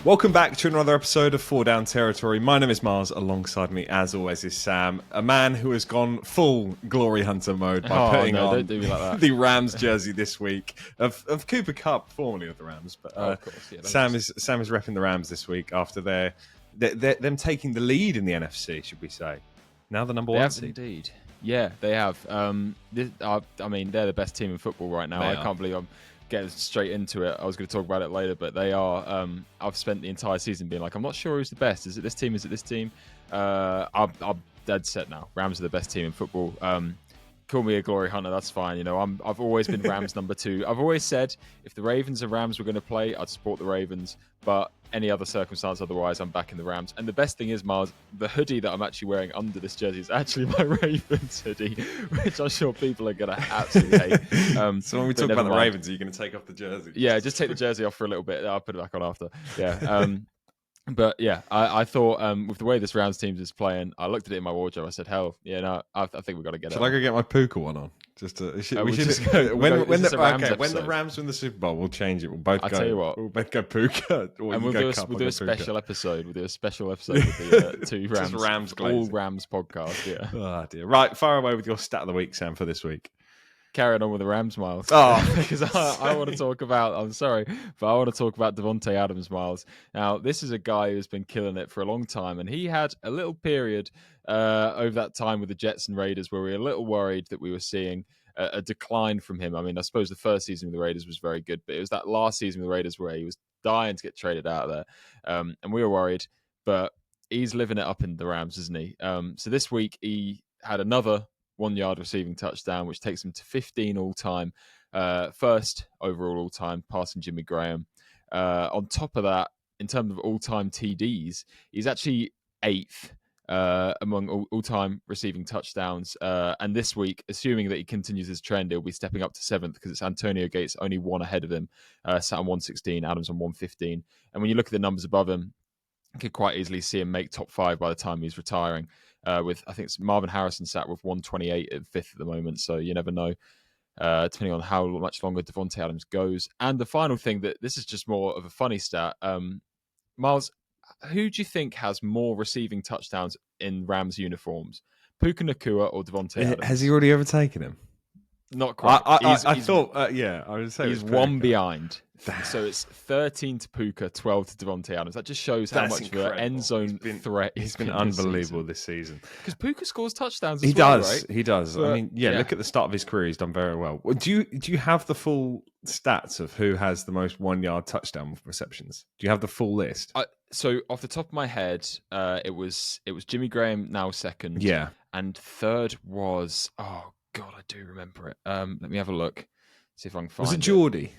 Welcome back to another episode of Four Down Territory. My name is Mars. Alongside me, as always, is Sam, a man who has gone full glory hunter mode by putting on don't do me like that. the Rams jersey this week of Cooper Kupp, formerly of the Rams. But of course, yeah, Sam is repping the Rams this week after them taking the lead in the NFC. Should we say now the number one seed? Indeed. Yeah, they have. I mean, they're the best team in football right now. I can't believe I'm getting straight into it. I was going to talk about it later, but they are. I've spent the entire season being like, I'm not sure who's the best. Is it this team? Is it this team? I'm dead set now. Rams are the best team in football. Call me a glory hunter, that's fine. You know, I've always been Rams number 2. I've always said if the Ravens and Rams were going to play, I'd support the Ravens. But any other circumstance otherwise, I'm backing the Rams. And the best thing is, Mars, the hoodie that I'm actually wearing under this jersey is actually my Ravens hoodie, which I'm sure people are going to absolutely hate. So when we talk about the Ravens, are you going to take off the jersey? Yeah, just take the jersey off for a little bit. I'll put it back on after. Yeah. But yeah, I thought with the way this Rams team is playing, I looked at it in my wardrobe. I said, "Hell, yeah, no, I think we've got to get it." Should I go get my Puka one on? Just to, when the Rams win the Super Bowl, we'll change it. We'll both go. Tell you what, we'll both go Puka, and we'll do a special episode. We'll do a special episode with the two Rams, all Rams podcast. Yeah. Oh dear. Right, fire away with your stat of the week, Sam, for this week. Carrying on with the Rams, Miles. Oh, because I want to talk about. I'm sorry, but I want to talk about Davante Adams, Miles. Now, this is a guy who's been killing it for a long time, and he had a little period over that time with the Jets and Raiders where we were a little worried that we were seeing a decline from him. I mean, I suppose the first season with the Raiders was very good, but it was that last season with the Raiders where he was dying to get traded out of there, and we were worried. But he's living it up in the Rams, isn't he? So this week he had another 1-yard receiving touchdown, which takes him to 15 all-time, first overall all-time, passing Jimmy Graham. On top of that, in terms of all-time TDs, he's actually 8th among all-time receiving touchdowns. And this week, assuming that he continues his trend, he'll be stepping up to 7th because it's Antonio Gates only one ahead of him, sat on 116, Adams on 115. And when you look at the numbers above him, you could quite easily see him make top 5 by the time he's retiring. With I think it's Marvin Harrison sat with 128 at 5th at the moment, so you never know, depending on how much longer Davante Adams goes. And the final thing, that this is just more of a funny stat, Miles, who do you think has more receiving touchdowns in Rams uniforms, Puka Nacua or Davante Adams? Has he already overtaken him? Not quite. I thought, I would say he's one behind. So it's 13 to Puka, 12 to Davante Adams. That just shows how much of an end zone threat he's been unbelievable this season. Because Puka scores touchdowns as well, right? He does. But, I mean, look at the start of his career. He's done very well. Do you have the full stats of who has the most 1-yard touchdown receptions? Do you have the full list? So off the top of my head, it was Jimmy Graham, now second. Yeah. And third was, oh God, I do remember it. Let me have a look. See if I can find it. Was it Jordy?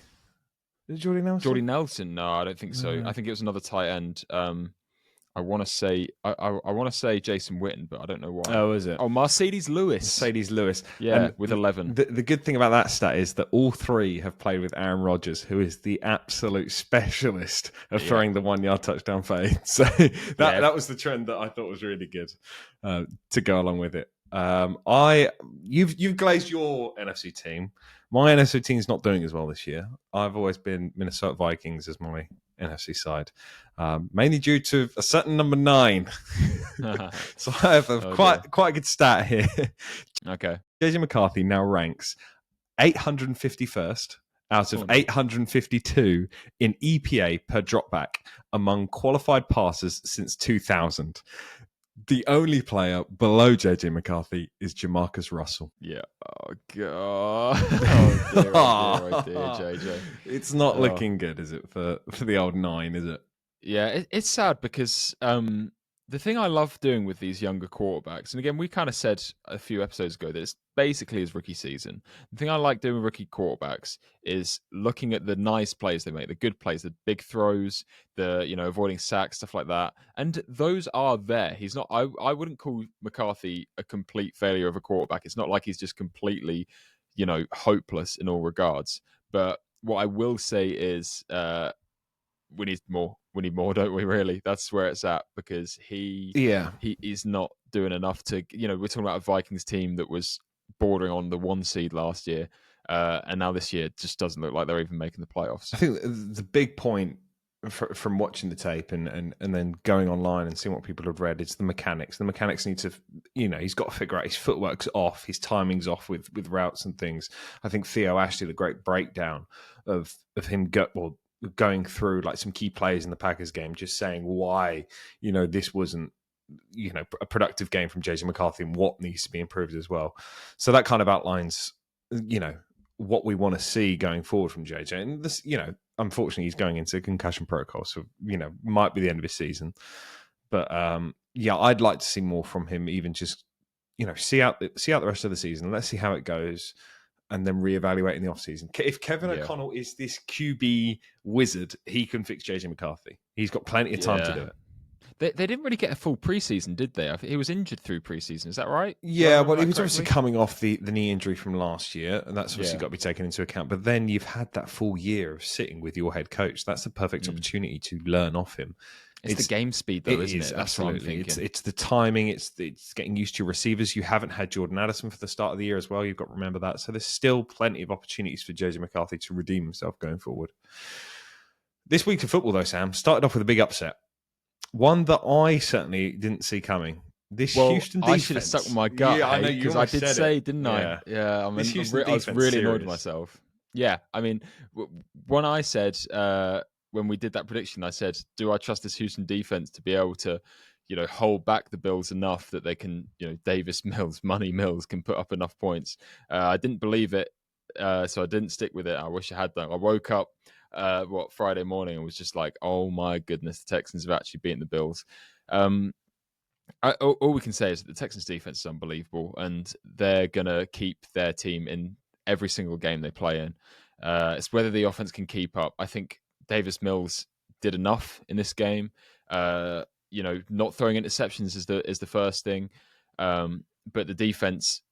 Is it Jordy Nelson? Jordy Nelson? No, I don't think so. I think it was another tight end. I want to say I want to say Jason Witten, but I don't know why. Oh, is it? Oh, Mercedes Lewis. Yeah, and with 11. The good thing about that stat is that all 3 have played with Aaron Rodgers, who is the absolute specialist of throwing the 1-yard touchdown fade. So that was the trend that I thought was really good to go along with it. You've glazed your NFC team. My NFC team's not doing as well this year. I've always been Minnesota Vikings as my NFC side, mainly due to a certain number 9. So I have quite a good stat here. Okay. JJ McCarthy now ranks 851st out of 852 in EPA per dropback among qualified passers since 2000. The only player below JJ McCarthy is Jamarcus Russell. Yeah. Oh, God. Oh, dear, JJ. It's not looking good, is it, for the old 9, is it? Yeah, it's sad because the thing I love doing with these younger quarterbacks, and again, we kind of said a few episodes ago that it's basically his rookie season. The thing I like doing with rookie quarterbacks is looking at the nice plays they make, the good plays, the big throws, the avoiding sacks, stuff like that. And those are there. He's not. I wouldn't call McCarthy a complete failure of a quarterback. It's not like he's just completely, hopeless in all regards. But what I will say is, we need more. We need more, don't we? Really, that's where it's at, because he is not doing enough to. We're talking about a Vikings team that was bordering on the 1 seed last year, and now this year it just doesn't look like they're even making the playoffs. I think the big point from watching the tape and then going online and seeing what people have read, it's the mechanics. The mechanics need to, he's got to figure out his footwork's off, his timing's off with routes and things. I think Theo Ash did a great breakdown of him going through like some key plays in the Packers game, just saying why, this wasn't, a productive game from JJ McCarthy and what needs to be improved as well. So that kind of outlines, what we want to see going forward from JJ. And this, unfortunately, he's going into concussion protocol, so might be the end of his season. But I'd like to see more from him. Even just see out the rest of the season. Let's see how it goes, and then reevaluate in the offseason. If Kevin O'Connell is this QB wizard, he can fix JJ McCarthy. He's got plenty of time to do it. They didn't really get a full preseason, did they? He was injured through preseason. Is that right? Yeah, well, he was obviously coming off the knee injury from last year, and that's obviously got to be taken into account. But then you've had that full year of sitting with your head coach. That's the perfect opportunity to learn off him. It's the game speed, though, isn't it? That's absolutely. It's the timing. It's getting used to your receivers. You haven't had Jordan Addison for the start of the year as well. You've got to remember that. So there's still plenty of opportunities for JJ McCarthy to redeem himself going forward. This week of football, though, Sam, started off with a big upset. One that I certainly didn't see coming. Houston defense. I should have stuck with my gut. Yeah, I know you. Because I did say, didn't I? Yeah. I mean, I was really annoyed with myself. Yeah, I mean, when I said when we did that prediction, I said, "Do I trust this Houston defense to be able to, hold back the Bills enough that they can, Davis Mills, Money Mills can put up enough points?" I didn't believe it, so I didn't stick with it. I wish I had done. I woke up. Friday morning, and was just like, oh my goodness, the Texans have actually beaten the Bills. All we can say is that the Texans defense is unbelievable, and they're going to keep their team in every single game they play in. It's whether the offense can keep up. I think Davis Mills did enough in this game. Not throwing interceptions is the first thing, but the defense.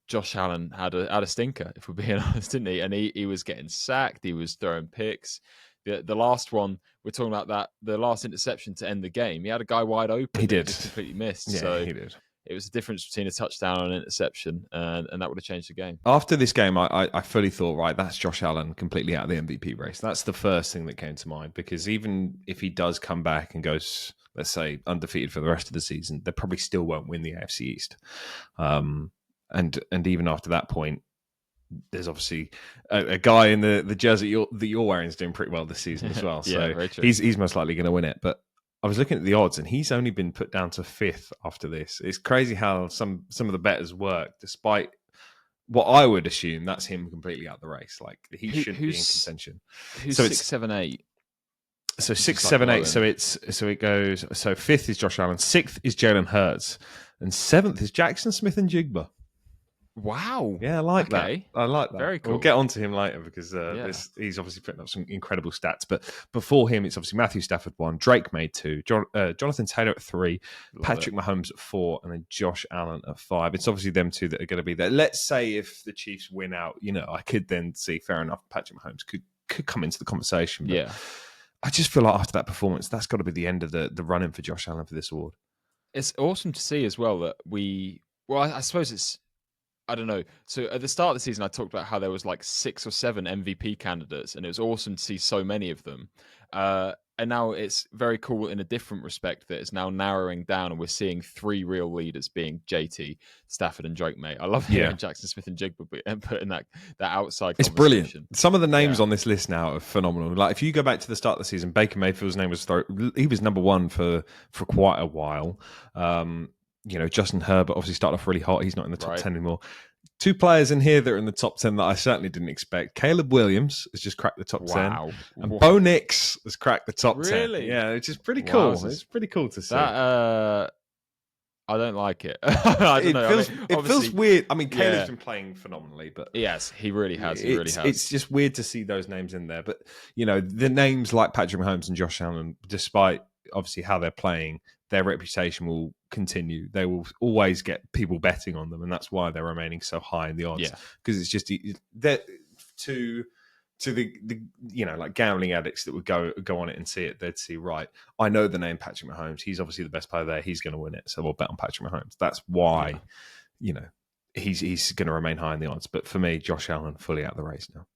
Josh Allen had a stinker, if we're being honest, didn't he? And he was getting sacked. He was throwing picks. The last one, we're talking about the last interception to end the game. He had a guy wide open. He did. Just completely missed. Yeah, so he did. It was the difference between a touchdown and an interception, and that would have changed the game. After this game, I fully thought, right, that's Josh Allen completely out of the MVP race. That's the first thing that came to mind, because even if he does come back and goes, let's say, undefeated for the rest of the season, they probably still won't win the AFC East. And even after that point, there's obviously a guy in the jersey that you're wearing is doing pretty well this season as well. So he's most likely going to win it. But I was looking at the odds, and he's only been put down to 5th after this. It's crazy how some of the bettors work, despite what I would assume that's him completely out the race. Like he should be in contention. Who's 6, 7, 8? So 6, 7, 8. So it goes. So 5th is Josh Allen, 6th is Jalen Hurts, and 7th is Jackson Smith-Njigba. Wow. Yeah, I like that. I like that. Very cool. We'll get onto him later because he's obviously putting up some incredible stats. But before him, it's obviously Matthew Stafford 1, Drake made 2, Jonathan Taylor at 3, Patrick Mahomes at 4, and then Josh Allen at 5. It's obviously them two that are going to be there. Let's say if the Chiefs win out, I could then see, fair enough, Patrick Mahomes could come into the conversation. But yeah. I just feel like after that performance, that's got to be the end of the run-in for Josh Allen for this award. It's awesome to see as well that I suppose it's, I don't know. So at the start of the season, I talked about how there was like 6 or 7 MVP candidates, and it was awesome to see so many of them. And now it's very cool in a different respect that it's now narrowing down, and we're seeing 3 real leaders being JT, Stafford, and Drake May. I love hearing Jackson Smith-Njigba put in that outside. It's brilliant. Some of the names on this list now are phenomenal. Like if you go back to the start of the season, Baker Mayfield's name he was number 1 for quite a while. Justin Herbert obviously started off really hot. He's not in the top 10 anymore. 2 players in here that are in the top 10 that I certainly didn't expect. Caleb Williams has just cracked the top 10. And Bo Nix has cracked the top 10. Really? Yeah, which is pretty cool. It's pretty cool to see. That, I don't like it. I don't know. It feels weird. I mean, Caleb's been playing phenomenally, but yes, he really has. It's just weird to see those names in there. But, the names like Patrick Mahomes and Josh Allen, despite obviously how they're playing, their reputation will continue. They will always get people betting on them, and that's why they're remaining so high in the odds. Because it's just that to the like gambling addicts that would go on it and see it, they'd see, right, I know the name Patrick Mahomes. He's obviously the best player there. He's going to win it, so we'll bet on Patrick Mahomes. That's why, he's going to remain high in the odds. But for me, Josh Allen fully out of the race now.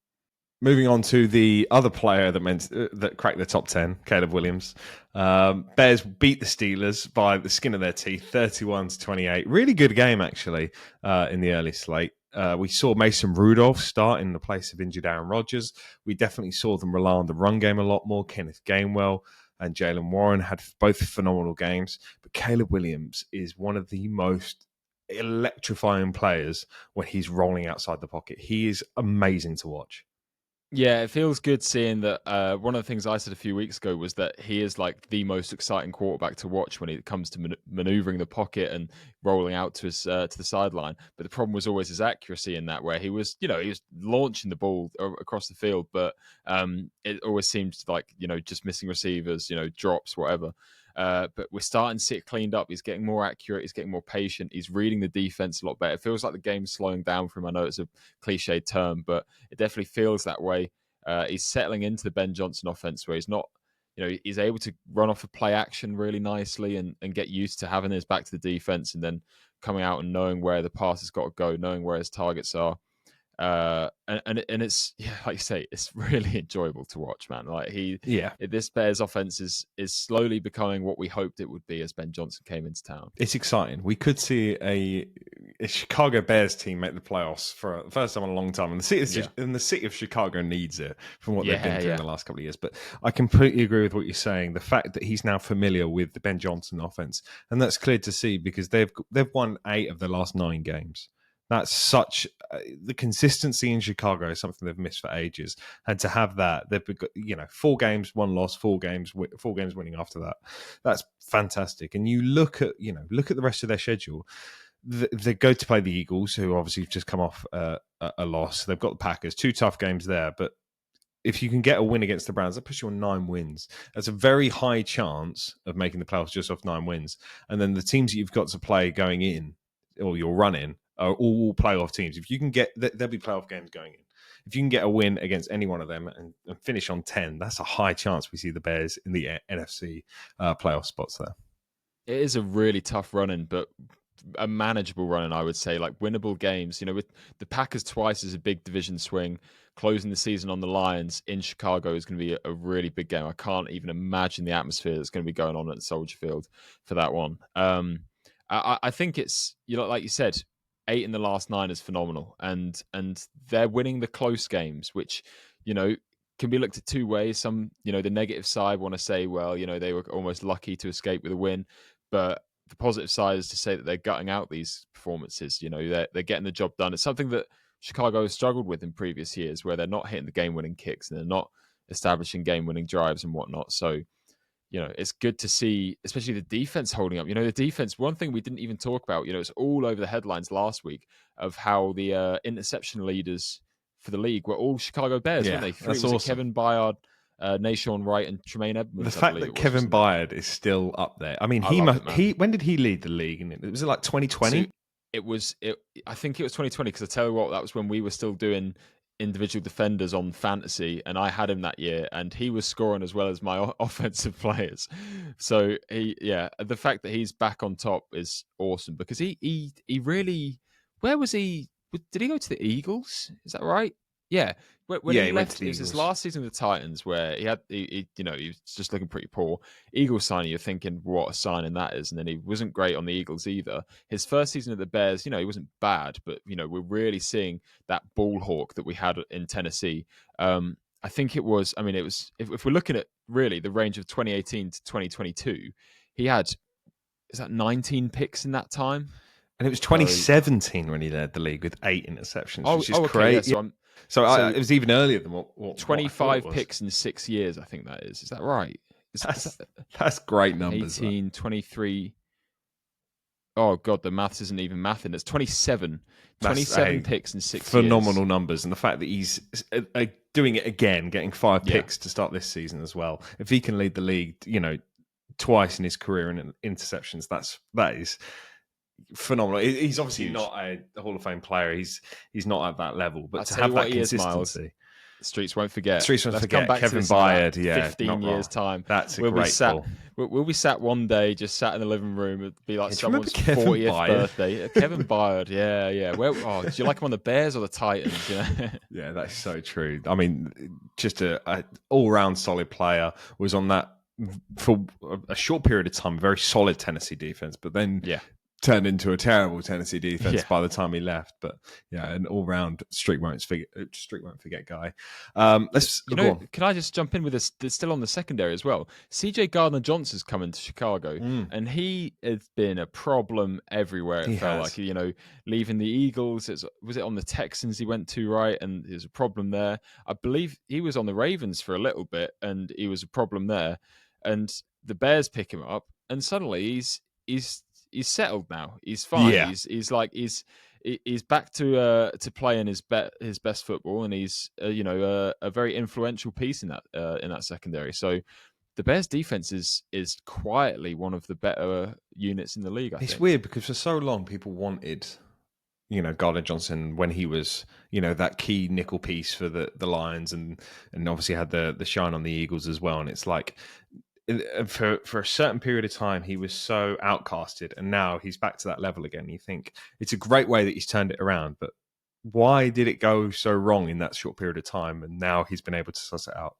Moving on to the other player that cracked the top 10, Caleb Williams. Bears beat the Steelers by the skin of their teeth, 31-28. Really good game, actually, in the early slate. We saw Mason Rudolph start in the place of injured Aaron Rodgers. We definitely saw them rely on the run game a lot more. Kenneth Gainwell and Jalen Warren had both phenomenal games. But Caleb Williams is one of the most electrifying players when he's rolling outside the pocket. He is amazing to watch. Yeah, it feels good seeing that. One of the things I said a few weeks ago was that he is like the most exciting quarterback to watch when it comes to maneuvering the pocket and rolling out to his to the sideline. But the problem was always his accuracy in that, where he was launching the ball across the field, but it always seemed like just missing receivers, drops, whatever. But we're starting to see it cleaned up. He's getting more accurate. He's getting more patient. He's reading the defense a lot better. It feels like the game's slowing down for him. I know it's a cliche term, but it definitely feels that way. He's settling into the Ben Johnson offense where he's not, he's able to run off a play action really nicely and get used to having his back to the defense and then coming out and knowing where the pass has got to go, knowing where his targets are. And it's like you say, it's really enjoyable to watch, man. Like this Bears offense is slowly becoming what we hoped it would be as Ben Johnson came into town. It's exciting. We could see a Chicago Bears team make the playoffs for the first time in a long time, and the city of Chicago needs it from what they've been through in the last couple of years. But I completely agree with what you're saying. The fact that he's now familiar with the Ben Johnson offense, and that's clear to see because they've won 8 of the last 9 games. That's such the consistency in Chicago is something they've missed for ages, and to have that, they've got 4 games, 1 loss, 4 games winning after that. That's fantastic. And you look at the rest of their schedule. They go to play the Eagles, who obviously have just come off a loss. They've got the Packers, 2 tough games there, but if you can get a win against the Browns, that puts you on 9 wins. That's a very high chance of making the playoffs just off 9 wins. And then the teams that you've got to play going in, or you're running, are all playoff teams. If you can get, there'll be playoff games going in. If you can get a win against any one of them and finish on 10, that's a high chance we see the Bears in the NFC playoff spots there. It is a really tough run-in, but a manageable run-in, I would say, like winnable games. With the Packers twice as a big division swing, closing the season on the Lions in Chicago is going to be a really big game. I can't even imagine the atmosphere that's going to be going on at Soldier Field for that one. I think it's, like you said, 8 in the last 9 is phenomenal, and they're winning the close games, which can be looked at 2 ways. Some the negative side want to say, well, they were almost lucky to escape with a win, but the positive side is to say that they're gutting out these performances. They're getting the job done. It's something that Chicago has struggled with in previous years, where they're not hitting the game-winning kicks and they're not establishing game-winning drives and whatnot. So it's good to see, especially the defense holding up. The defense, one thing we didn't even talk about, it's all over the headlines last week of how the interception leaders for the league were all Chicago Bears, weren't they? 3 that's was awesome. Kevin Byard, Nashawn Wright, and Tremaine Edmonds. The fact that Kevin Byard is still up there. I mean, when did he lead the league? Was it like 2020? So I think it was 2020, because I tell you what, that was when we were still doing individual defenders on fantasy, and I had him that year, and he was scoring as well as my offensive players. So the fact that he's back on top is awesome, because he really, where was he? Did he go to the Eagles? Is that right? Yeah. When he left, it was his last season with the Titans, where he was just looking pretty poor. Eagles signing, you're thinking, what a signing that is. And then he wasn't great on the Eagles either. His first season at the Bears, he wasn't bad, but, we're really seeing that ball hawk that we had in Tennessee. I think it was, if we're looking at really the range of 2018 to 2022, he had, is that 19 picks in that time? And it was 2017 when he led the league with 8 interceptions, which is crazy. Yeah, it was even earlier than what 25 picks in 6 years, I think that is. Is that right? That's great numbers. 18, 23. Oh, God, the maths isn't even mathing. It's 27. 27 picks in 6 years. Phenomenal numbers. And the fact that he's doing it again, getting 5 picks to start this season as well. If he can lead the league, twice in his career in interceptions, that is phenomenal. He's obviously not a Hall of Fame player. He's not at that level, but to have that consistency. Streets won't forget. Streets won't Let's forget. come back Kevin to this in Byard, about 15 years' time. That's a We'll be great sat. call. We'll be sat one day, just sat in the living room. It'd be like Do you remember someone's Kevin 40th Byard? birthday. Kevin Byard, yeah. Do you like him on the Bears or the Titans? You know? Yeah, that's so true. I mean, just a all-round solid player. Was on that for a short period of time, very solid Tennessee defense, but then turned into a terrible Tennessee defense by the time he left. But yeah, an all-round street won't forget guy. Let's you go know. on. Can I just jump in with this? Still on the secondary as well. CJ Gardner-Johnson's coming to Chicago, and he has been a problem everywhere. It felt like, you know, leaving the Eagles. Was it on the Texans he went to, right? And there's a problem there. I believe he was on the Ravens for a little bit, and he was a problem there. And the Bears pick him up, and suddenly he's settled now. He's fine. Yeah. He's back to playing his best football, and he's a very influential piece in that secondary. So the Bears defense is quietly one of the better units in the league. I think It's weird because for so long people wanted, you know, Gardner-Johnson when he was, you know, that key nickel piece for the Lions, and obviously had the shine on the Eagles as well. And it's like, for a certain period of time he was so outcasted, and now he's back to that level again. You think it's a great way that he's turned it around, but why did it go so wrong in that short period of time? And now he's been able to suss it out.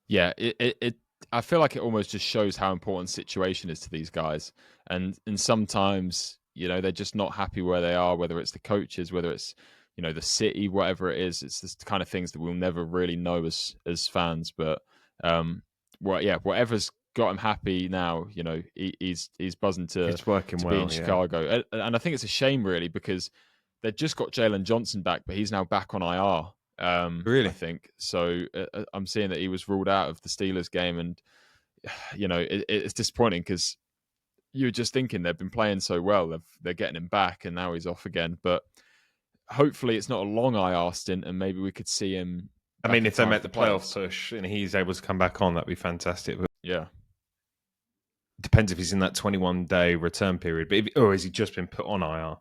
Yeah, it I feel like it almost just shows how important situation is to these guys, and sometimes, you know, they're just not happy where they are, whether it's the coaches, whether it's, you know, the city, whatever it is. It's the kind of things that we'll never really know as fans, but whatever's got him happy now, you know, he's buzzing to be in Chicago. And I think it's a shame, really, because they've just got Jalen Johnson back, but he's now back on IR. Really? I think so. I'm seeing that he was ruled out of the Steelers game, and you know, it's disappointing because you're just thinking they've been playing so well, they're getting him back, and now he's off again. But hopefully, it's not a long IR stint, and maybe we could see him. I mean, if they make the playoff push and he's able to come back on, that'd be fantastic. But yeah. Depends if he's in that 21-day return period. But or has he just been put on IR?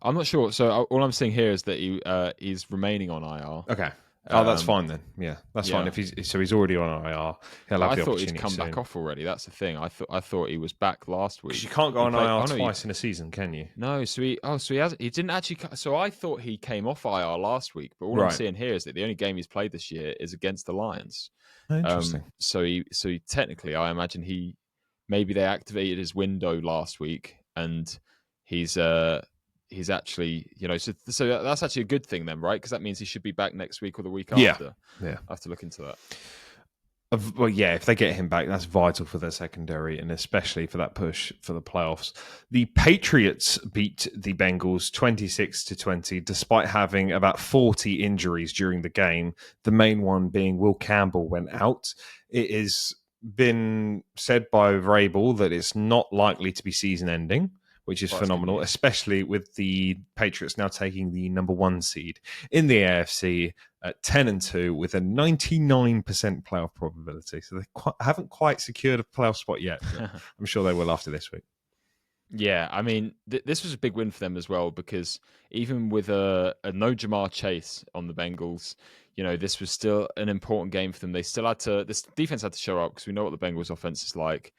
I'm not sure. So all I'm seeing here is that he's remaining on IR. Okay. Oh, that's fine then. Yeah, that's fine. If he's already on IR, he'll have the opportunity. I thought he'd come back off already. That's the thing. I thought he was back last week. You can't go on IR twice in a season, can you? No. So he didn't actually. So I thought he came off IR last week, but all I'm seeing here is that the only game he's played this year is against the Lions. Interesting. So he technically, I imagine maybe they activated his window last week, and he's actually, you know, so that's actually a good thing then, right? Because that means he should be back next week or the week after. Yeah. I have to look into that. Well, yeah, if they get him back, that's vital for their secondary, and especially for that push for the playoffs. The Patriots beat the Bengals 26-20, despite having about 40 injuries during the game. The main one being Will Campbell went out. It has been said by Vrabel that it's not likely to be season-ending, which is phenomenal, especially with the Patriots now taking the number 1 seed in the AFC at 10-2 with a 99% playoff probability. So they haven't quite secured a playoff spot yet. But I'm sure they will after this week. Yeah, I mean, this was a big win for them as well, because even with a no Jamar Chase on the Bengals, you know, this was still an important game for them. They still had to, this defense had to show up, because we know what the Bengals offense is like.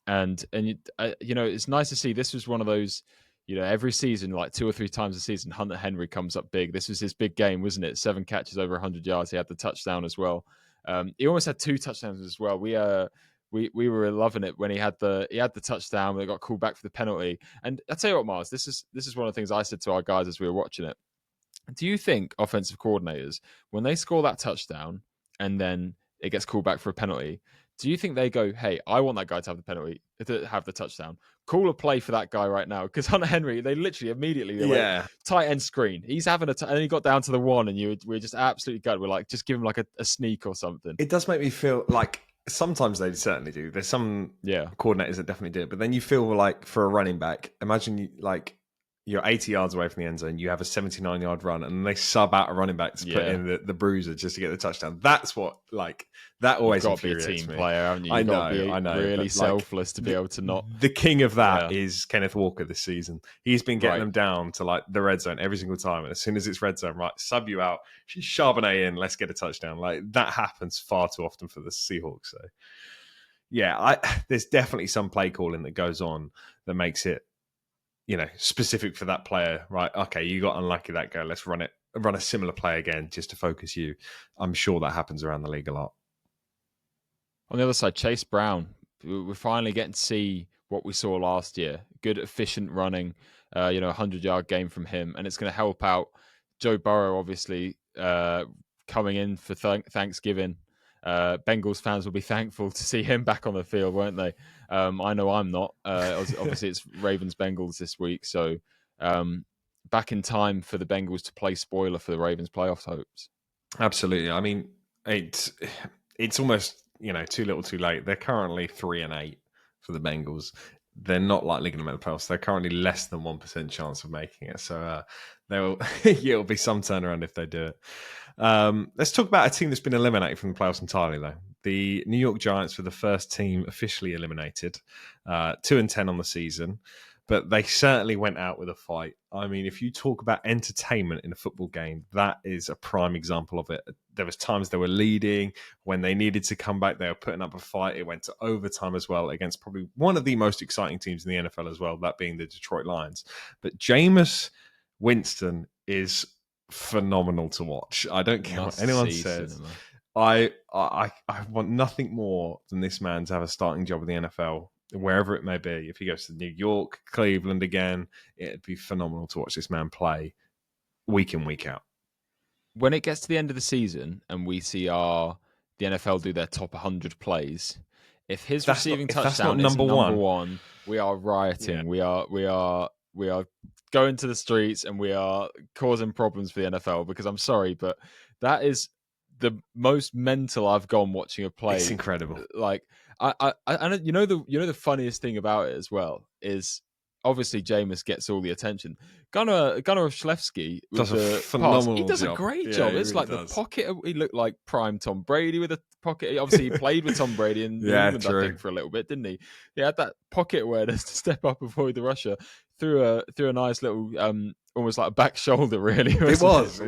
And you know, it's nice to see. This was one of those, you know, every season, like 2 or 3 times a season, Hunter Henry comes up big. This was his big game, wasn't it? 7 catches over 100 yards. He had the touchdown as well. He almost had 2 touchdowns as well. We were loving it when he had the touchdown. They got called back for the penalty. And I tell you what, Mars, this is one of the things I said to our guys as we were watching it. Do you think offensive coordinators, when they score that touchdown and then it gets called back for a penalty, do you think they go, hey, I want that guy to have the penalty, to have the touchdown? Call a play for that guy right now. Because Hunter Henry, they literally immediately went, tight end screen. He's having and he got down to the 1, and we're just absolutely gutted. We're like, just give him like a sneak or something. It does make me feel like sometimes they certainly do. There's some coordinators that definitely do it. But then you feel like for a running back, imagine you're 80 yards away from the end zone, you have a 79-yard run, and they sub out a running back to put in the bruiser just to get the touchdown. That's what, that You've always got to be a infuriates team me. player, haven't you? I You've got to know, be really but selfless to be able to not. The king of that is Kenneth Walker this season. He's been getting them down to the red zone every single time, and as soon as it's red zone, right, sub you out, Charbonnet in, let's get a touchdown. That happens far too often for the Seahawks. So yeah, there's definitely some play calling that goes on that makes it, specific for that player, right? Okay, you got unlucky that go. Let's run a similar play again just to focus you. I'm sure that happens around the league a lot. On the other side, Chase Brown, we're finally getting to see what we saw last year. Good, efficient running, 100-yard game from him, and it's going to help out Joe Burrow, obviously, coming in for Thanksgiving. Bengals fans will be thankful to see him back on the field, won't they? I know I'm not. Obviously, it's Ravens-Bengals this week, so back in time for the Bengals to play spoiler for the Ravens' playoff hopes. Absolutely. I mean, it's almost too little, too late. They're currently 3-8 for the Bengals. They're not likely going to make the playoffs. They're currently less than 1% chance of making it. So it'll be some turnaround if they do it. Let's talk about a team that's been eliminated from the playoffs entirely, though. The New York Giants were the first team officially eliminated, 2-10 on the season. But they certainly went out with a fight. I mean, if you talk about entertainment in a football game, that is a prime example of it. There was times they were leading. When they needed to come back, they were putting up a fight. It went to overtime as well against probably one of the most exciting teams in the NFL as well, that being the Detroit Lions. But Jameis Winston is phenomenal to watch. I don't care what anyone says. I want nothing more than this man to have a starting job in the NFL, wherever it may be. If he goes to New York, Cleveland again, it'd be phenomenal to watch this man play week in, week out. When it gets to the end of the season and we see the NFL do their top 100 plays, if his receiving touchdown is number one, we are rioting. Yeah. We are going to the streets and we are causing problems for the NFL, because I'm sorry, but that is the most mental I've gone watching a play. It's incredible. I the funniest thing about it as well is obviously Jameis gets all the attention. Gunnar Schlefsky does a phenomenal job. He does a great job. It's really the pocket. He looked like prime Tom Brady with a pocket. Obviously, he played with Tom Brady in England, I think, for a little bit, didn't he? He had that pocket awareness to step up, avoid the rusher, threw a nice little, almost like a back shoulder, really. It really was.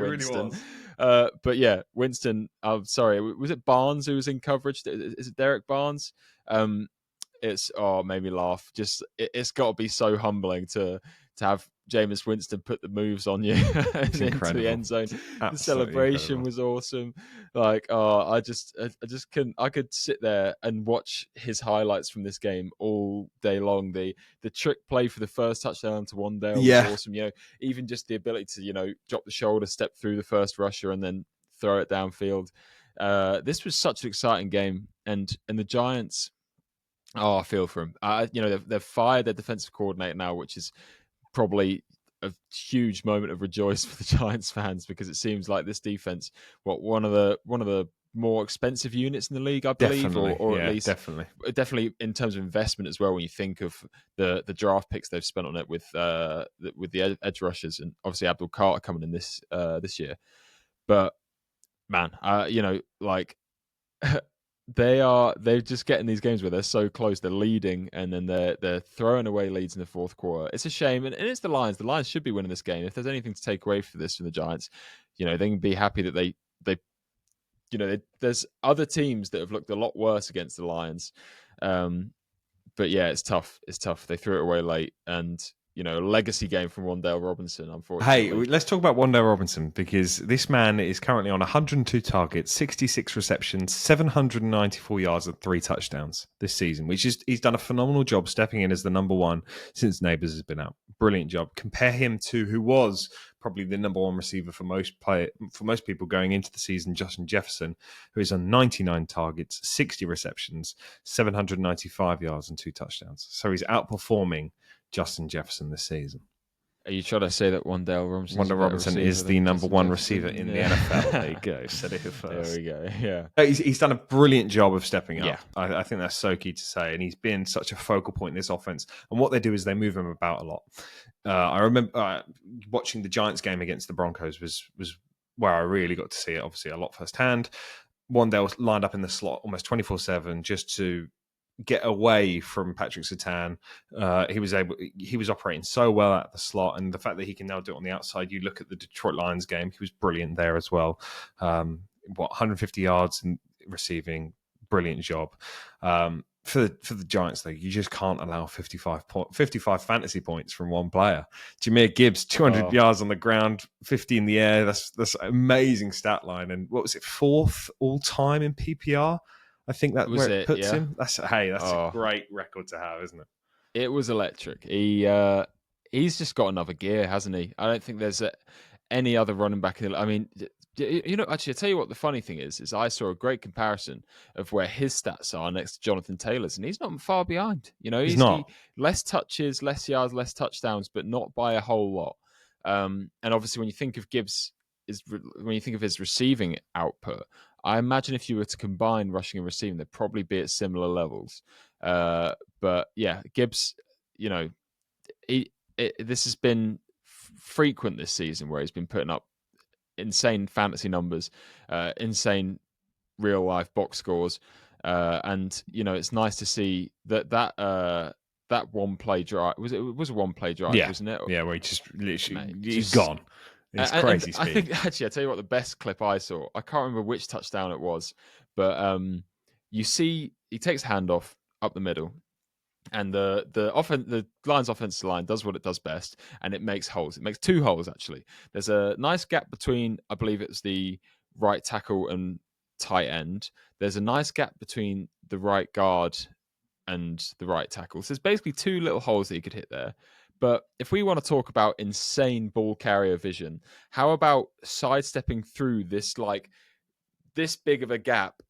But yeah, Winston, I'm sorry, was it Barnes who was in coverage? Is it Derek Barnes? Made me laugh. Just it's got to be so humbling to have Jameis Winston put the moves on you into the end zone. The celebration was awesome. I just couldn't. I could sit there and watch his highlights from this game all day long. The trick play for the first touchdown to Wandale was awesome. Even just the ability to drop the shoulder, step through the first rusher, and then throw it downfield. This was such an exciting game, and the Giants. Oh, I feel for him. They've fired their defensive coordinator now, which is probably a huge moment of rejoice for the Giants fans, because it seems like this defense, one of the more expensive units in the league, I believe, or at least definitely in terms of investment as well. When you think of the draft picks they've spent on it with the edge rushers, and obviously Abdul Carter coming in this year, but man, they're just getting these games where they're so close, they're leading, and then they're throwing away leads in the fourth quarter. It's a shame, and it's the Lions. The Lions should be winning this game. If there's anything to take away from this from the Giants, they can be happy that there's other teams that have looked a lot worse against the Lions. But yeah, it's tough. It's tough. They threw it away late, and a legacy game from Wandale Robinson, unfortunately. Hey, let's talk about Wandale Robinson, because this man is currently on 102 targets, 66 receptions, 794 yards and 3 touchdowns this season, he's done a phenomenal job stepping in as the number one since Neighbors has been out. Brilliant job. Compare him to who was probably the number one receiver for most people going into the season, Justin Jefferson, who is on 99 targets, 60 receptions, 795 yards and 2 touchdowns. So he's outperforming Justin Jefferson this season. Are you trying to say that Wan'Dale Robinson is the number one receiver in the NFL. There you go. Said it first. There we go. Yeah. He's done a brilliant job of stepping up. Yeah. I think that's so key to say. And he's been such a focal point in this offense. And what they do is they move him about a lot. I remember watching the Giants game against the Broncos was where I really got to see it, obviously, a lot firsthand. Wan'Dale lined up in the slot almost 24/7 just to get away from Patrick Surtain. He was operating so well at the slot, and the fact that he can now do it on the outside. You look at the Detroit Lions game; he was brilliant there as well. 150 yards in receiving, brilliant job. For the Giants, though, you just can't allow 55 fantasy points from one player. Jahmyr Gibbs, 200 yards on the ground, 50 in the air. That's an amazing stat line. And what was it, 4th all time in PPR? I think that where it puts him. That's a great record to have, isn't it? It was electric. He's just got another gear, hasn't he? I don't think there's any other running back. I mean, actually, I'll tell you what the funny thing is I saw a great comparison of where his stats are next to Jonathan Taylor's, and he's not far behind. He's not. Less touches, less yards, less touchdowns, but not by a whole lot. And obviously, when you think of Gibbs, when you think of his receiving output, I imagine if you were to combine rushing and receiving, they'd probably be at similar levels. But yeah, Gibbs, this has been frequent this season where he's been putting up insane fantasy numbers, insane real life box scores, and it's nice to see that one play drive it was a one play drive, wasn't it? Yeah, where he just literally he's gone. It's crazy speed. I think actually, I tell you what, the best clip I saw, I can't remember which touchdown it was, but you see he takes a handoff up the middle, and the Lions offensive line does what it does best, and it makes holes. It makes 2 holes actually. There's a nice gap between, I believe it's the right tackle and tight end. There's a nice gap between the right guard and the right tackle. So there's basically 2 little holes that you could hit there. But if we want to talk about insane ball carrier vision, how about sidestepping through this big of a gap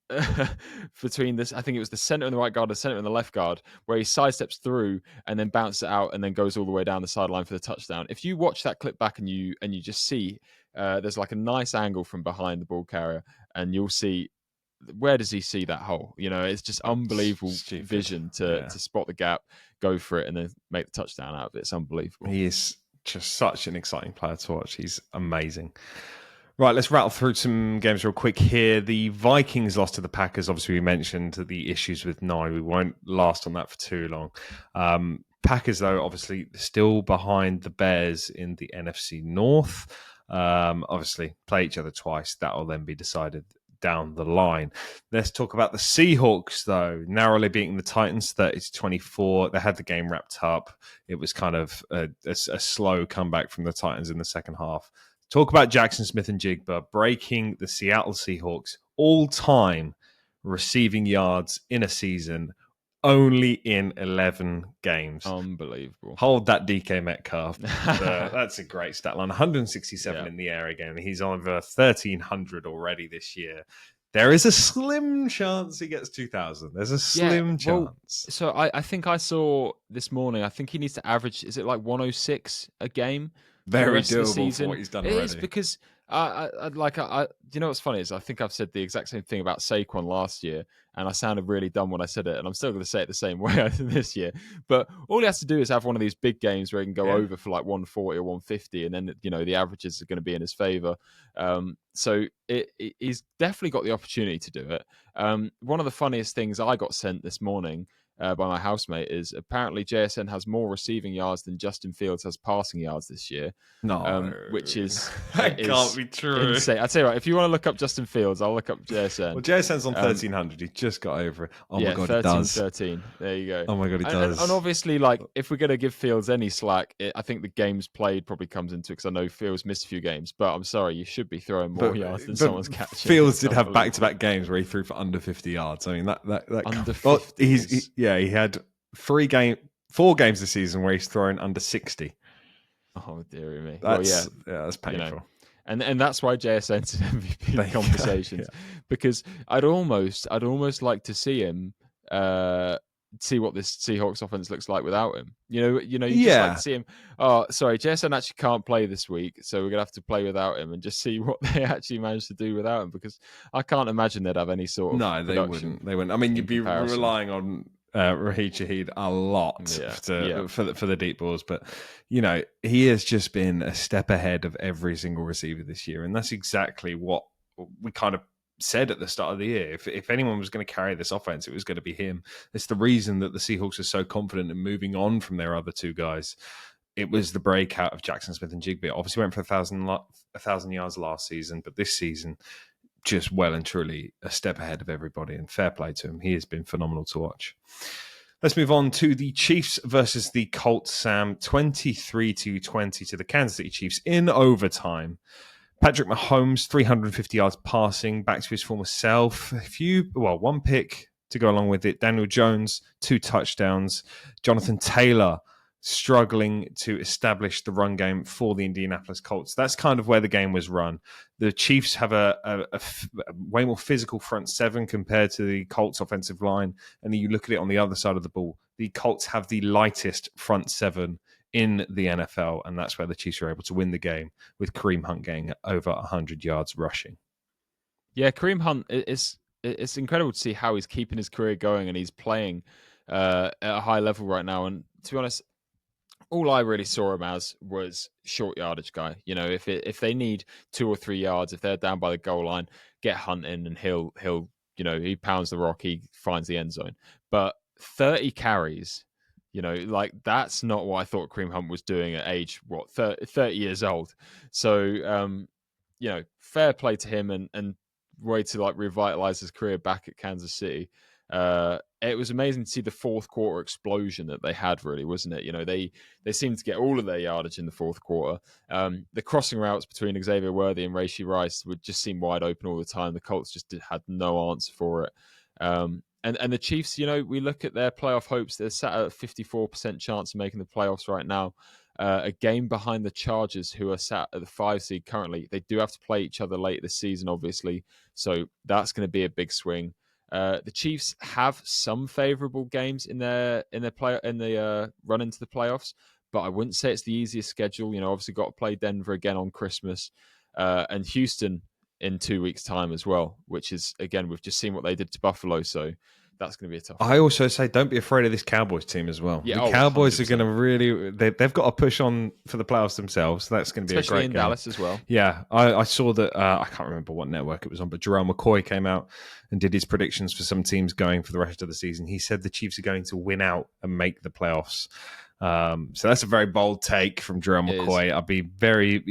between this? I think it was the center and the right guard, the center and the left guard, where he sidesteps through and then bounces it out and then goes all the way down the sideline for the touchdown. If you watch that clip back and you just see there's like a nice angle from behind the ball carrier, and you'll see, where does he see that hole? It's just unbelievable vision to spot the gap, go for it, and then make the touchdown out of it. It's unbelievable. He is just such an exciting player to watch. He's amazing. Right, let's rattle through some games real quick here. The Vikings lost to the Packers. Obviously, we mentioned the issues with Nye. We won't last on that for too long. Packers, though, obviously still behind the Bears in the NFC North. Obviously, play each other twice. That will then be decided down the line. Let's talk about the Seahawks, though, narrowly beating the Titans 30-24. They had the game wrapped up. It was kind of a slow comeback from the Titans in the second half. Talk about Jackson Smith and Jigba breaking the Seattle Seahawks all-time receiving yards in a season, only in 11 games. Unbelievable. Hold that, DK Metcalf. That's a great stat line. 167 in the air again. He's over 1,300 already this year. There is a slim chance he gets 2,000. There's a slim chance. So I think I saw this morning, I think he needs to average, is it like 106 a game? Very doable for what he's done already. It is, because you know what's funny is I think I've said the exact same thing about Saquon last year, and I sounded really dumb when I said it, and I'm still going to say it the same way this year. But all he has to do is have one of these big games where he can go over for like 140 or 150, and then the averages are going to be in his favor. So he's definitely got the opportunity to do it. One of the funniest things I got sent this morning by my housemate is apparently JSN has more receiving yards than Justin Fields has passing yards this year. No, which is that can't be true. Insane. I tell you what, if you want to look up Justin Fields, I'll look up JSN. Well, JSN's on 1,300. He just got over it. Oh my god, 13, he does. 13. There you go. Oh my god, he does. And obviously, if we're going to give Fields any slack, I think the games played probably comes into it, because I know Fields missed a few games. But I'm sorry, you should be throwing more yards than someone's catching. Fields did have back-to-back games where he threw for under 50 yards. I mean, that under 50. He had 4 games this season where he's thrown under 60. Oh dear me. That's painful. And that's why JSN's in MVP conversations, because I'd almost like to see him see what this Seahawks offense looks like without him. You just like to Yeah. see him. Oh, sorry, JSN actually can't play this week, so we're gonna have to play without him and just see what they actually manage to do without him, because I can't imagine they'd have any sort of No, they production wouldn't. They wouldn't. I mean, in you'd be comparison. relying on Raheed Shaheed a lot Yeah. for the deep balls, but he has just been a step ahead of every single receiver this year, and that's exactly what we kind of said at the start of the year. If anyone was going to carry this offense, it was going to be him. It's the reason that the Seahawks are so confident in moving on from their other two guys. It was the breakout of Jackson Smith and Jigby. Obviously went for 1,000 yards last season, but this season just well and truly a step ahead of everybody, and fair play to him. He has been phenomenal to watch. Let's move on to the Chiefs versus the Colts, Sam. 23-20 to the Kansas City Chiefs in overtime. Patrick Mahomes, 350 yards passing, back to his former self. One pick to go along with it. Daniel Jones, 2 touchdowns. Jonathan Taylor struggling to establish the run game for the Indianapolis Colts. That's kind of where the game was run. The Chiefs have a way more physical front seven compared to the Colts offensive line. And then you look at it on the other side of the ball, the Colts have the lightest front seven in the NFL, and that's where the Chiefs are able to win the game, with Kareem Hunt getting over 100 yards rushing. Yeah, Kareem Hunt, it's incredible to see how he's keeping his career going, and he's playing at a high level right now. And to be honest, all I really saw him as was short yardage guy. If they need 2 or 3 yards, if they're down by the goal line, get Hunt in, and he'll he pounds the rock, he finds the end zone. But 30 carries, that's not what I thought Kareem Hunt was doing at age 30 years old. So fair play to him, and way to revitalize his career back at Kansas City. It was amazing to see the fourth quarter explosion that they had, really, wasn't it? They seemed to get all of their yardage in the fourth quarter. The crossing routes between Xavier Worthy and Rashee Rice would just seem wide open all the time. The Colts just had no answer for it. And the Chiefs, we look at their playoff hopes. They're sat at a 54% chance of making the playoffs right now. A game behind the Chargers, who are sat at the 5 seed currently. They do have to play each other late this season, obviously. So that's going to be a big swing. The Chiefs have some favorable games in their run into the playoffs, but I wouldn't say it's the easiest schedule. Obviously got to play Denver again on Christmas, and Houston in 2 weeks' time as well, which is, again, we've just seen what they did to Buffalo, so that's going to be a tough one. I also say don't be afraid of this Cowboys team as well. Yeah, the Cowboys 100%. are going to really... They've got to push on for the playoffs themselves. So that's going to be especially a great in game. Dallas as well. Yeah, I saw that... I can't remember what network it was on, but Jerome McCoy came out and did his predictions for some teams going for the rest of the season. He said the Chiefs are going to win out and make the playoffs. So that's a very bold take from Jerome McCoy. I'd be very,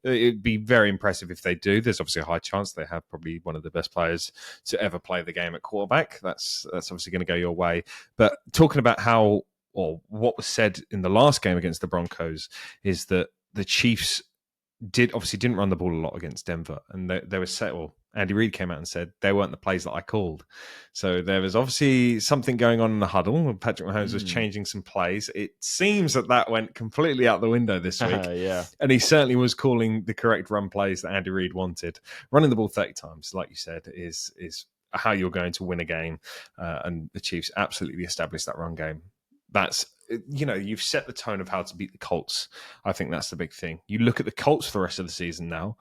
it'd be very impressive if they do. There's obviously a high chance they have probably one of the best players to ever play the game at quarterback. That's obviously going to go your way. But talking about what was said in the last game against the Broncos is that the Chiefs didn't run the ball a lot against Denver, and they were set. Well, Andy Reid came out and said they weren't the plays that I called. So there was obviously something going on in the huddle. Patrick Mahomes was changing some plays. It seems that went completely out the window this week. Yeah. And he certainly was calling the correct run plays that Andy Reid wanted. Running the ball 30 times, like you said, is how you're going to win a game. And the Chiefs absolutely established that run game. That's, you've set the tone of how to beat the Colts. I think that's the big thing. You look at the Colts for the rest of the season now.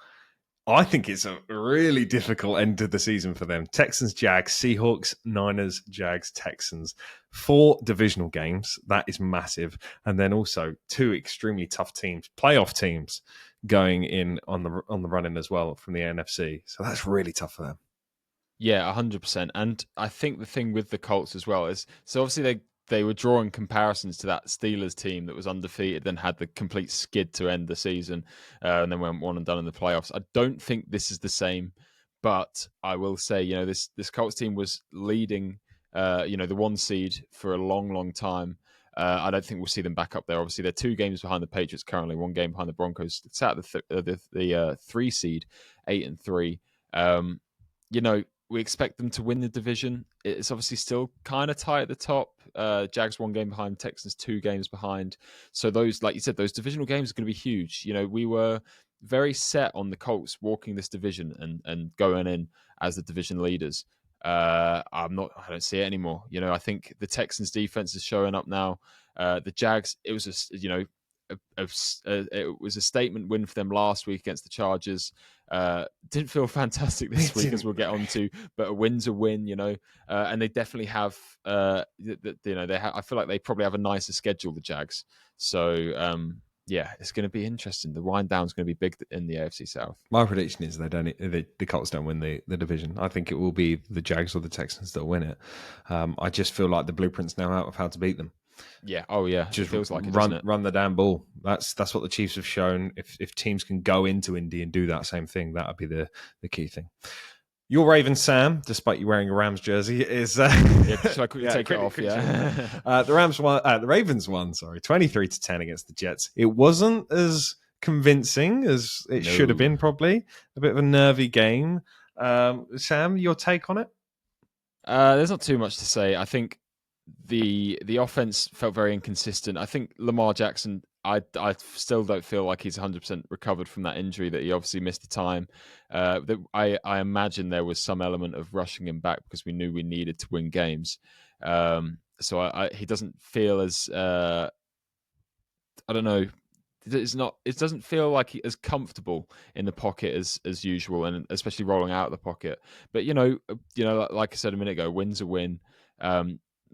I think it's a really difficult end to the season for them. Texans, Jags, Seahawks, Niners, Jags, Texans. 4 divisional games. That is massive. And then also 2 extremely tough teams, playoff teams, going in on the run-in as well from the NFC. So that's really tough for them. Yeah, 100%. And I think the thing with the Colts as well is, so obviously they were drawing comparisons to that Steelers team that was undefeated, then had the complete skid to end the season, and then went one and done in the playoffs. I don't think this is the same, but I will say, this Colts team was leading, the 1 seed for a long, long time. I don't think we'll see them back up there. Obviously, they're 2 games behind the Patriots currently, 1 game behind the Broncos. It's at the 3 seed, 8-3. We expect them to win the division. It's obviously still kind of tight at the top. Jags 1 game behind, Texans 2 games behind. So those, like you said, those divisional games are going to be huge. We were very set on the Colts walking this division and going in as the division leaders. I don't see it anymore. I think the Texans defense is showing up now. The Jags, it was it was a statement win for them last week against the Chargers. Didn't feel fantastic this week, as we'll get on to, but a win's a win, and they definitely have, I feel like they probably have a nicer schedule, the Jags. So, it's going to be interesting. The wind down is going to be big in the AFC South. My prediction is the Colts don't win the division. I think it will be the Jags or the Texans that win it. I just feel like the blueprint's now out of how to beat them. Yeah. Oh, yeah. Just it feels like it, run the damn ball. That's what the Chiefs have shown. If teams can go into Indy and do that same thing, that would be the key thing. Your Ravens, Sam, despite you wearing a Rams jersey, is shall I quickly take it off? The Ravens won. 23-10 against the Jets. It wasn't as convincing as it should have been. Probably a bit of a nervy game. Sam, your take on it? There's not too much to say. I think the offense felt very inconsistent. I think Lamar Jackson, I still don't feel like he's 100% recovered from that injury that he obviously missed the time. I imagine there was some element of rushing him back because we knew we needed to win games. So he doesn't feel as I don't know. It doesn't feel like he's as comfortable in the pocket as usual, and especially rolling out of the pocket. But like I said a minute ago, win's a win.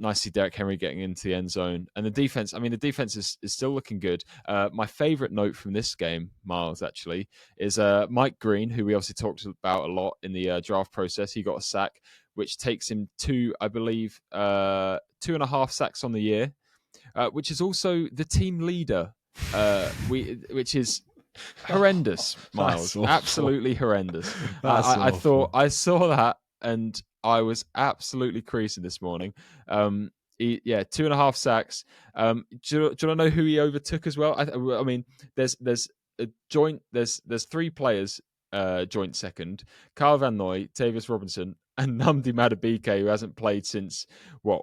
Nice to see Derrick Henry getting into the end zone. And the defense, is still looking good. My favorite note from this game, Miles, actually, is Mike Green, who we obviously talked about a lot in the draft process. He got a sack, which takes him to, I believe, 2.5 sacks on the year, which is also the team leader, which is horrendous, Miles. Absolutely horrendous. I thought I saw that and I was absolutely creasing this morning. 2.5 sacks. Do you want to know who he overtook as well? I mean, there's a joint. There's 3 players joint second: Kyle Van Noy, Tavis Robinson, and Nnamdi Madubuike, who hasn't played since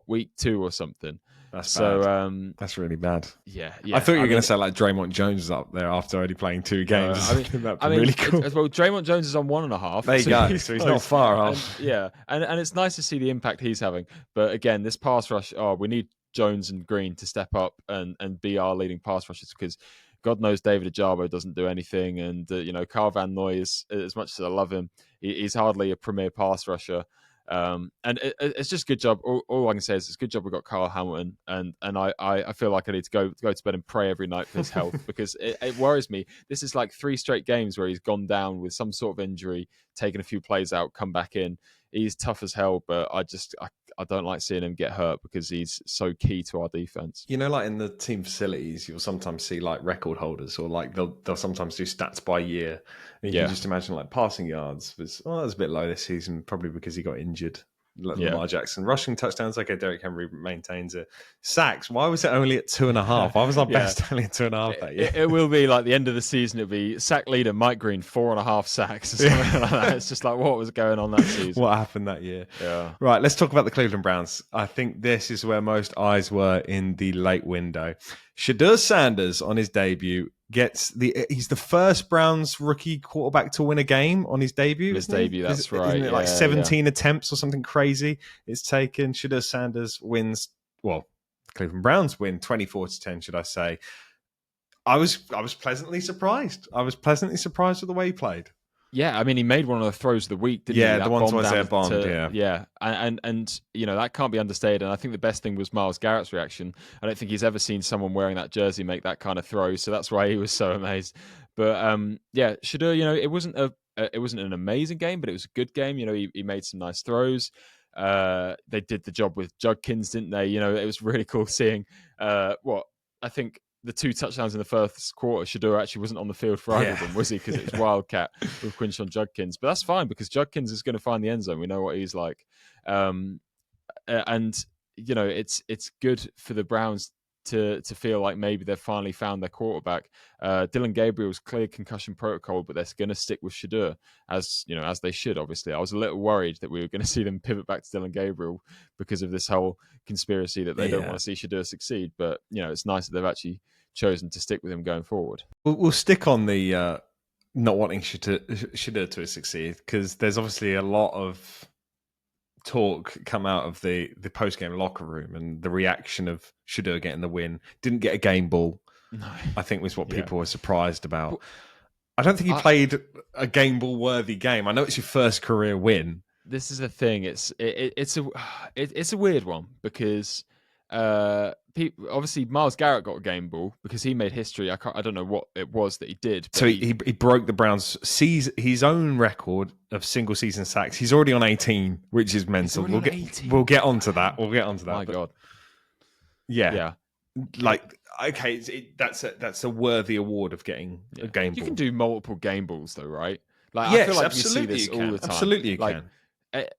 week 2 or something. That's bad. That's really bad. Yeah. I thought you were going to say like Draymond Jones is up there after only playing 2 games. Really cool. Well, Draymond Jones is on 1.5. There you go. So he's not far off. And it's nice to see the impact he's having. But again, this pass rush, we need Jones and Green to step up and be our leading pass rushers, because God knows David Ajabo doesn't do anything. And, Kyle Van Noy, is, as much as I love him, he's hardly a premier pass rusher. And it's just a good job. All I can say is it's a good job we got Kyle Hamilton, and I feel like I need to go to bed and pray every night for his health, because it worries me. This is like 3 straight games where he's gone down with some sort of injury, taken a few plays out, come back in. He's tough as hell, but I don't like seeing him get hurt because he's so key to our defense. Like in the team facilities, you'll sometimes see like record holders, or like they'll sometimes do stats by year. And you can just imagine like passing yards was that was a bit low this season, probably because he got injured. Lamar Jackson. Rushing touchdowns, okay, Derrick Henry maintains it. Sacks, why was it only at 2.5? Why was our best only at 2.5 that year? It will be like the end of the season, it'll be sack leader Mike Green, 4.5 sacks or something like that. It's just like, what was going on that season? What happened that year? Yeah. Right, let's talk about the Cleveland Browns. I think this is where most eyes were in the late window. Shedeur Sanders on his debut he's the first Browns rookie quarterback to win a game on his debut. That's right. Isn't it like 17 attempts or something crazy it's taken? Shedeur Sanders wins, Cleveland Browns win 24-10, should I say. I was pleasantly surprised. I was pleasantly surprised with the way he played. Yeah, he made one of the throws of the week, didn't he? Yeah, the one towards their bomb, Yeah, and that can't be understated. And I think the best thing was Myles Garrett's reaction. I don't think he's ever seen someone wearing that jersey make that kind of throw, so that's why he was so amazed. But Shedeur, it wasn't an amazing game, but it was a good game. He made some nice throws. They did the job with Judkins, didn't they? It was really cool seeing I think the 2 touchdowns in the first quarter. Shedeur actually wasn't on the field for either of them, was he? Because it was Wildcat with Quinshon Judkins. But that's fine, because Judkins is going to find the end zone. We know what he's like. It's good for the Browns to feel like maybe they've finally found their quarterback. Dylan Gabriel's clear concussion protocol, but they're going to stick with Shedeur, as they should. Obviously, I was a little worried that we were going to see them pivot back to Dylan Gabriel because of this whole conspiracy that they don't want to see Shedeur succeed. But it's nice that they've actually chosen to stick with him going forward. We'll stick on the not wanting Shedeur to succeed, because there's obviously a lot of talk come out of the post game locker room, and the reaction of Shadur getting the win, didn't get a game ball. No. I think was what people were surprised about. But I don't think he played a game ball worthy game. I know it's your first career win. This is the thing. It's a weird one because obviously Myles Garrett got a game ball because he made history. I don't know what it was that he did. But so he broke the Browns' his own record of single season sacks. He's already on 18, which is mental. We'll get onto that. My God. Yeah. Like, okay, that's a worthy award of getting a game ball. You can do multiple game balls though, right? Like, yes, I feel like absolutely you see this all the time. Absolutely, you can.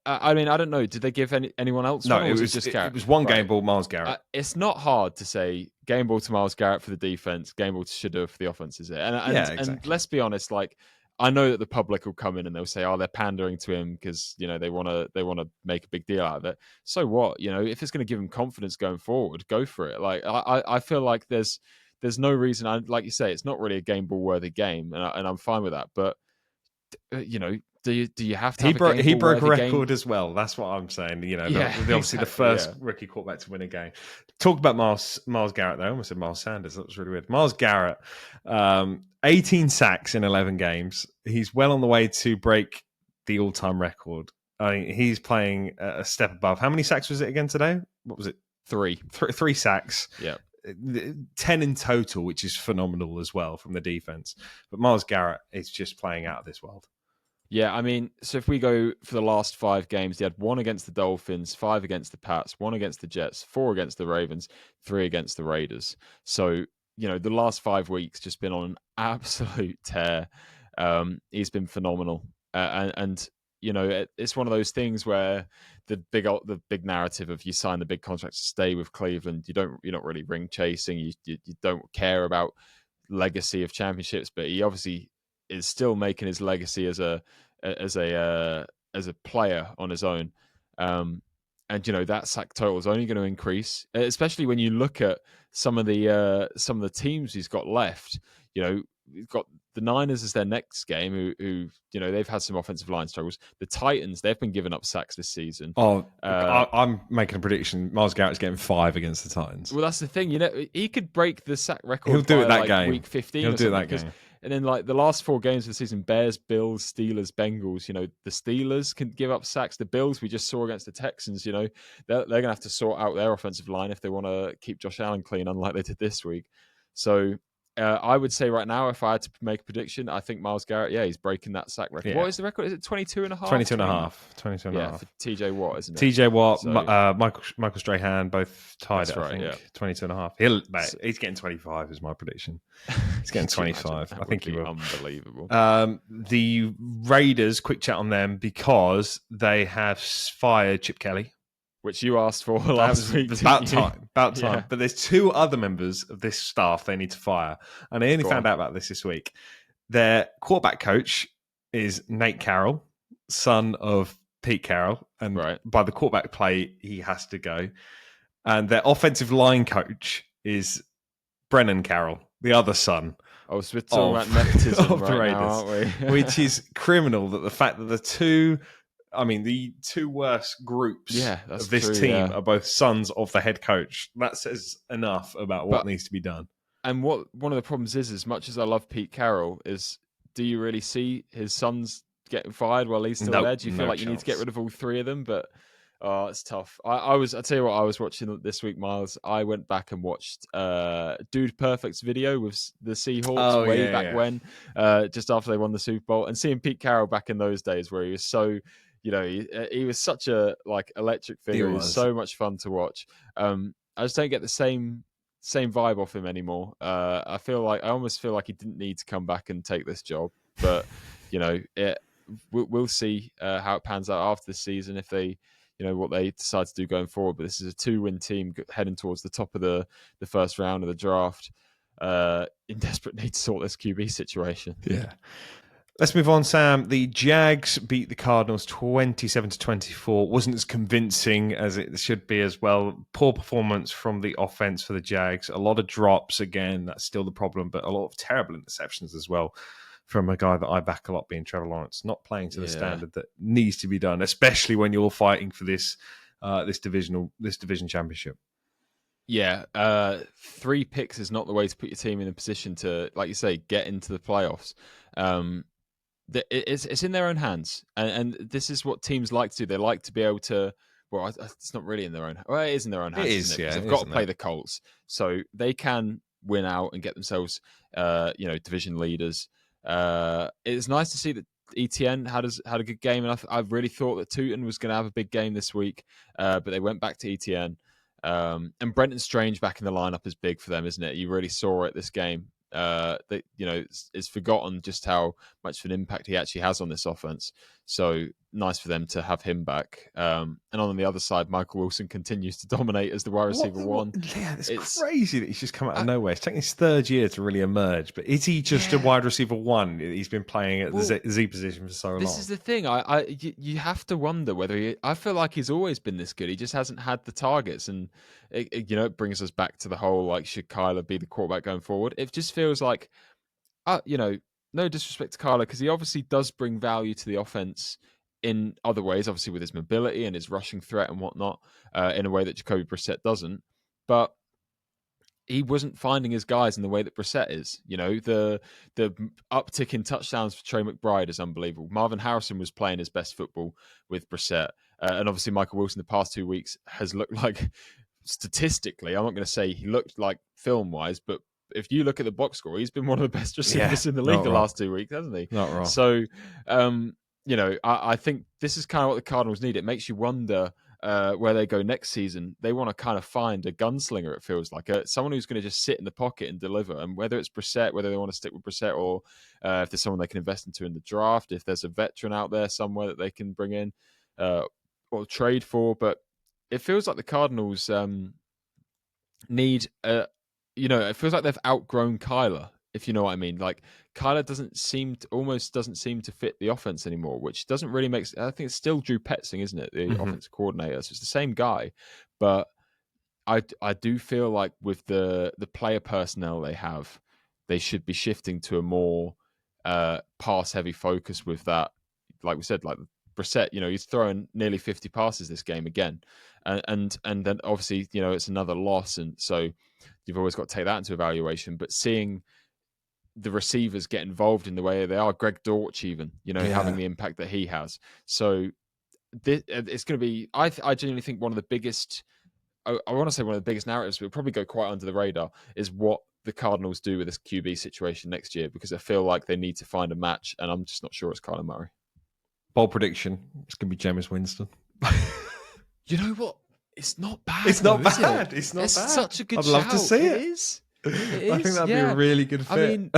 I mean, I don't know. Did they give anyone else? No, it was just Garrett. It was one game ball, Myles Garrett. It's not hard to say game ball to Myles Garrett for the defense, game ball to Shadur for the offense, is it? And let's be honest, like, I know that the public will come in and they'll say, "Oh, they're pandering to him because they want to make a big deal out of it." So what? If it's going to give him confidence going forward, go for it. Like, I feel like there's no reason. Like you say, it's not really a game ball worthy game, and I'm fine with that. But do you have to? He broke a record as well. That's what I'm saying. Obviously the first rookie quarterback to win a game. Talk about Myles Garrett though. I almost said Miles Sanders. That was really weird. Myles Garrett, 18 sacks in 11 games. He's well on the way to break the all-time record. I mean, he's playing a step above. How many sacks was it again today? What was it? Three sacks. Yeah. 10 in total, which is phenomenal as well from the defense. But Myles Garrett is just playing out of this world. Yeah, I mean, so if we go for the last 5 games, he had 1 against the Dolphins, 5 against the Pats, 1 against the Jets, 4 against the Ravens, 3 against the Raiders. So, the last 5 weeks just been on an absolute tear. He's been phenomenal. And it's one of those things where the big narrative of you sign the big contract to stay with Cleveland, you're not really ring chasing, you don't care about legacy of championships, but he obviously is still making his legacy as a player on his own. And that sack total is only going to increase, especially when you look at some of the teams he's got left. We've got the Niners as their next game, who they've had some offensive line struggles. The Titans, they've been giving up sacks this season. I'm making a prediction. Myles Garrett's getting 5 against the Titans. Well, that's the thing. He could break the sack record. He'll do it that game. Week 15. He'll do it that game. And then, like, the last 4 games of the season, Bears, Bills, Steelers, Bengals, the Steelers can give up sacks. The Bills, we just saw against the Texans, they're going to have to sort out their offensive line if they want to keep Josh Allen clean, unlike they did this week. So I would say right now, if I had to make a prediction, I think Myles Garrett, he's breaking that sack record. Yeah. What is the record? Is it 22 and a half? 22 and a half. 22 and a half. For TJ Watt, isn't it? TJ Watt, so, Michael Strahan, both tied, I think. Yeah. 22 and a half. He's getting 25 is my prediction. He's getting 25. I think he will. Unbelievable. The Raiders, quick chat on them, because they have fired Chip Kelly. Which you asked for last week. About time. Yeah. But there's 2 other members of this staff they need to fire. And I only found out about this week. Their quarterback coach is Nate Carroll, son of Pete Carroll. And by the quarterback play, he has to go. And their offensive line coach is Brennan Carroll, the other son. Oh, so we're talking about nepotism of the Raiders, now, aren't we? Which is criminal, that the fact that the 2 worst groups of this team are both sons of the head coach. That says enough about what needs to be done. And one of the problems is, as much as I love Pete Carroll, is do you really see his sons getting fired while he's still there? Do you feel like you need to get rid of all 3 of them? But it's tough. I tell you what, I was watching this week, Miles. I went back and watched Dude Perfect's video with the Seahawks back when, just after they won the Super Bowl, and seeing Pete Carroll back in those days where he was so, he was such a electric figure. He was so much fun to watch. I just don't get the same vibe off him anymore. I almost feel like he didn't need to come back and take this job, but we'll see how it pans out after this season, if they, what they decide to do going forward. But this is a 2-win team heading towards the top of the first round of the draft, in desperate need to sort this QB situation. Yeah. Let's move on, Sam. The Jags beat the Cardinals 27-24. Wasn't as convincing as it should be as well. Poor performance from the offense for the Jags. A lot of drops again. That's still the problem, but a lot of terrible interceptions as well from a guy that I back a lot, being Trevor Lawrence, not playing to the standard that needs to be done, especially when you're fighting for this division championship. Yeah, 3 picks is not the way to put your team in a position to, like you say, get into the playoffs. It's in their own hands, and this is what teams like to do. They like to be able to. Well, it's not really in their own. Well, it is in their own hands, isn't it? Because they've got to play the Colts, so they can win out and get themselves, division leaders. It's nice to see that ETN had a good game, and I really thought that Tootin was going to have a big game this week, but they went back to ETN. And Brenton Strange back in the lineup is big for them, isn't it? You really saw it this game. It's forgotten just how much of an impact he actually has on this offense. So nice for them to have him back. And on the other side, Michael Wilson continues to dominate as the wide receiver one. Yeah, it's crazy that he's just come out of nowhere. It's taking his 3rd year to really emerge. But is he just a wide receiver one? He's been playing at the Z position for so long. This is the thing. You have to wonder whether I feel like he's always been this good. He just hasn't had the targets, and it brings us back to the whole, like, should Kyler be the quarterback going forward? It just feels like, no disrespect to Kyler, because he obviously does bring value to the offense in other ways, obviously with his mobility and his rushing threat and whatnot, in a way that Jacoby Brissett doesn't. But he wasn't finding his guys in the way that Brissett is. The uptick in touchdowns for Trey McBride is unbelievable. Marvin Harrison was playing his best football with Brissett. And obviously Michael Wilson the past 2 weeks has looked like, statistically, I'm not going to say he looked like film-wise, but if you look at the box score, he's been one of the best receivers in the league the last 2 weeks, hasn't he? Not wrong. So, I think this is kind of what the Cardinals need. It makes you wonder where they go next season. They want to kind of find a gunslinger, it feels like, someone who's going to just sit in the pocket and deliver. And whether it's Brissett, whether they want to stick with Brissett, or if there's someone they can invest into in the draft, if there's a veteran out there somewhere that they can bring in or trade for. But it feels like the Cardinals need, it feels like they've outgrown Kyler, if you know what I mean. Like, Kyler doesn't seem to fit the offense anymore, which doesn't really make sense. I think it's still Drew Petzing, isn't it? The offensive coordinator. So it's the same guy. But I do feel like with the player personnel they have, they should be shifting to a more pass-heavy focus with that. Like we said, like Brissett, he's throwing nearly 50 passes this game again. And then obviously, it's another loss. And so you've always got to take that into evaluation. But seeing the receivers get involved in the way they are, Greg Dortch even, having the impact that he has. So it's going to be, I genuinely think one of the biggest, I want to say one of the biggest narratives, but it'll probably go quite under the radar, is what the Cardinals do with this QB situation next year, because I feel like they need to find a match, and I'm just not sure it's Kyler Murray. Bold prediction, it's going to be Jameis Winston. You know what? It's not bad. It's not bad. It's not bad. It's such a good shout. I'd love to see it. It is. I think that'd be a really good fit. I mean,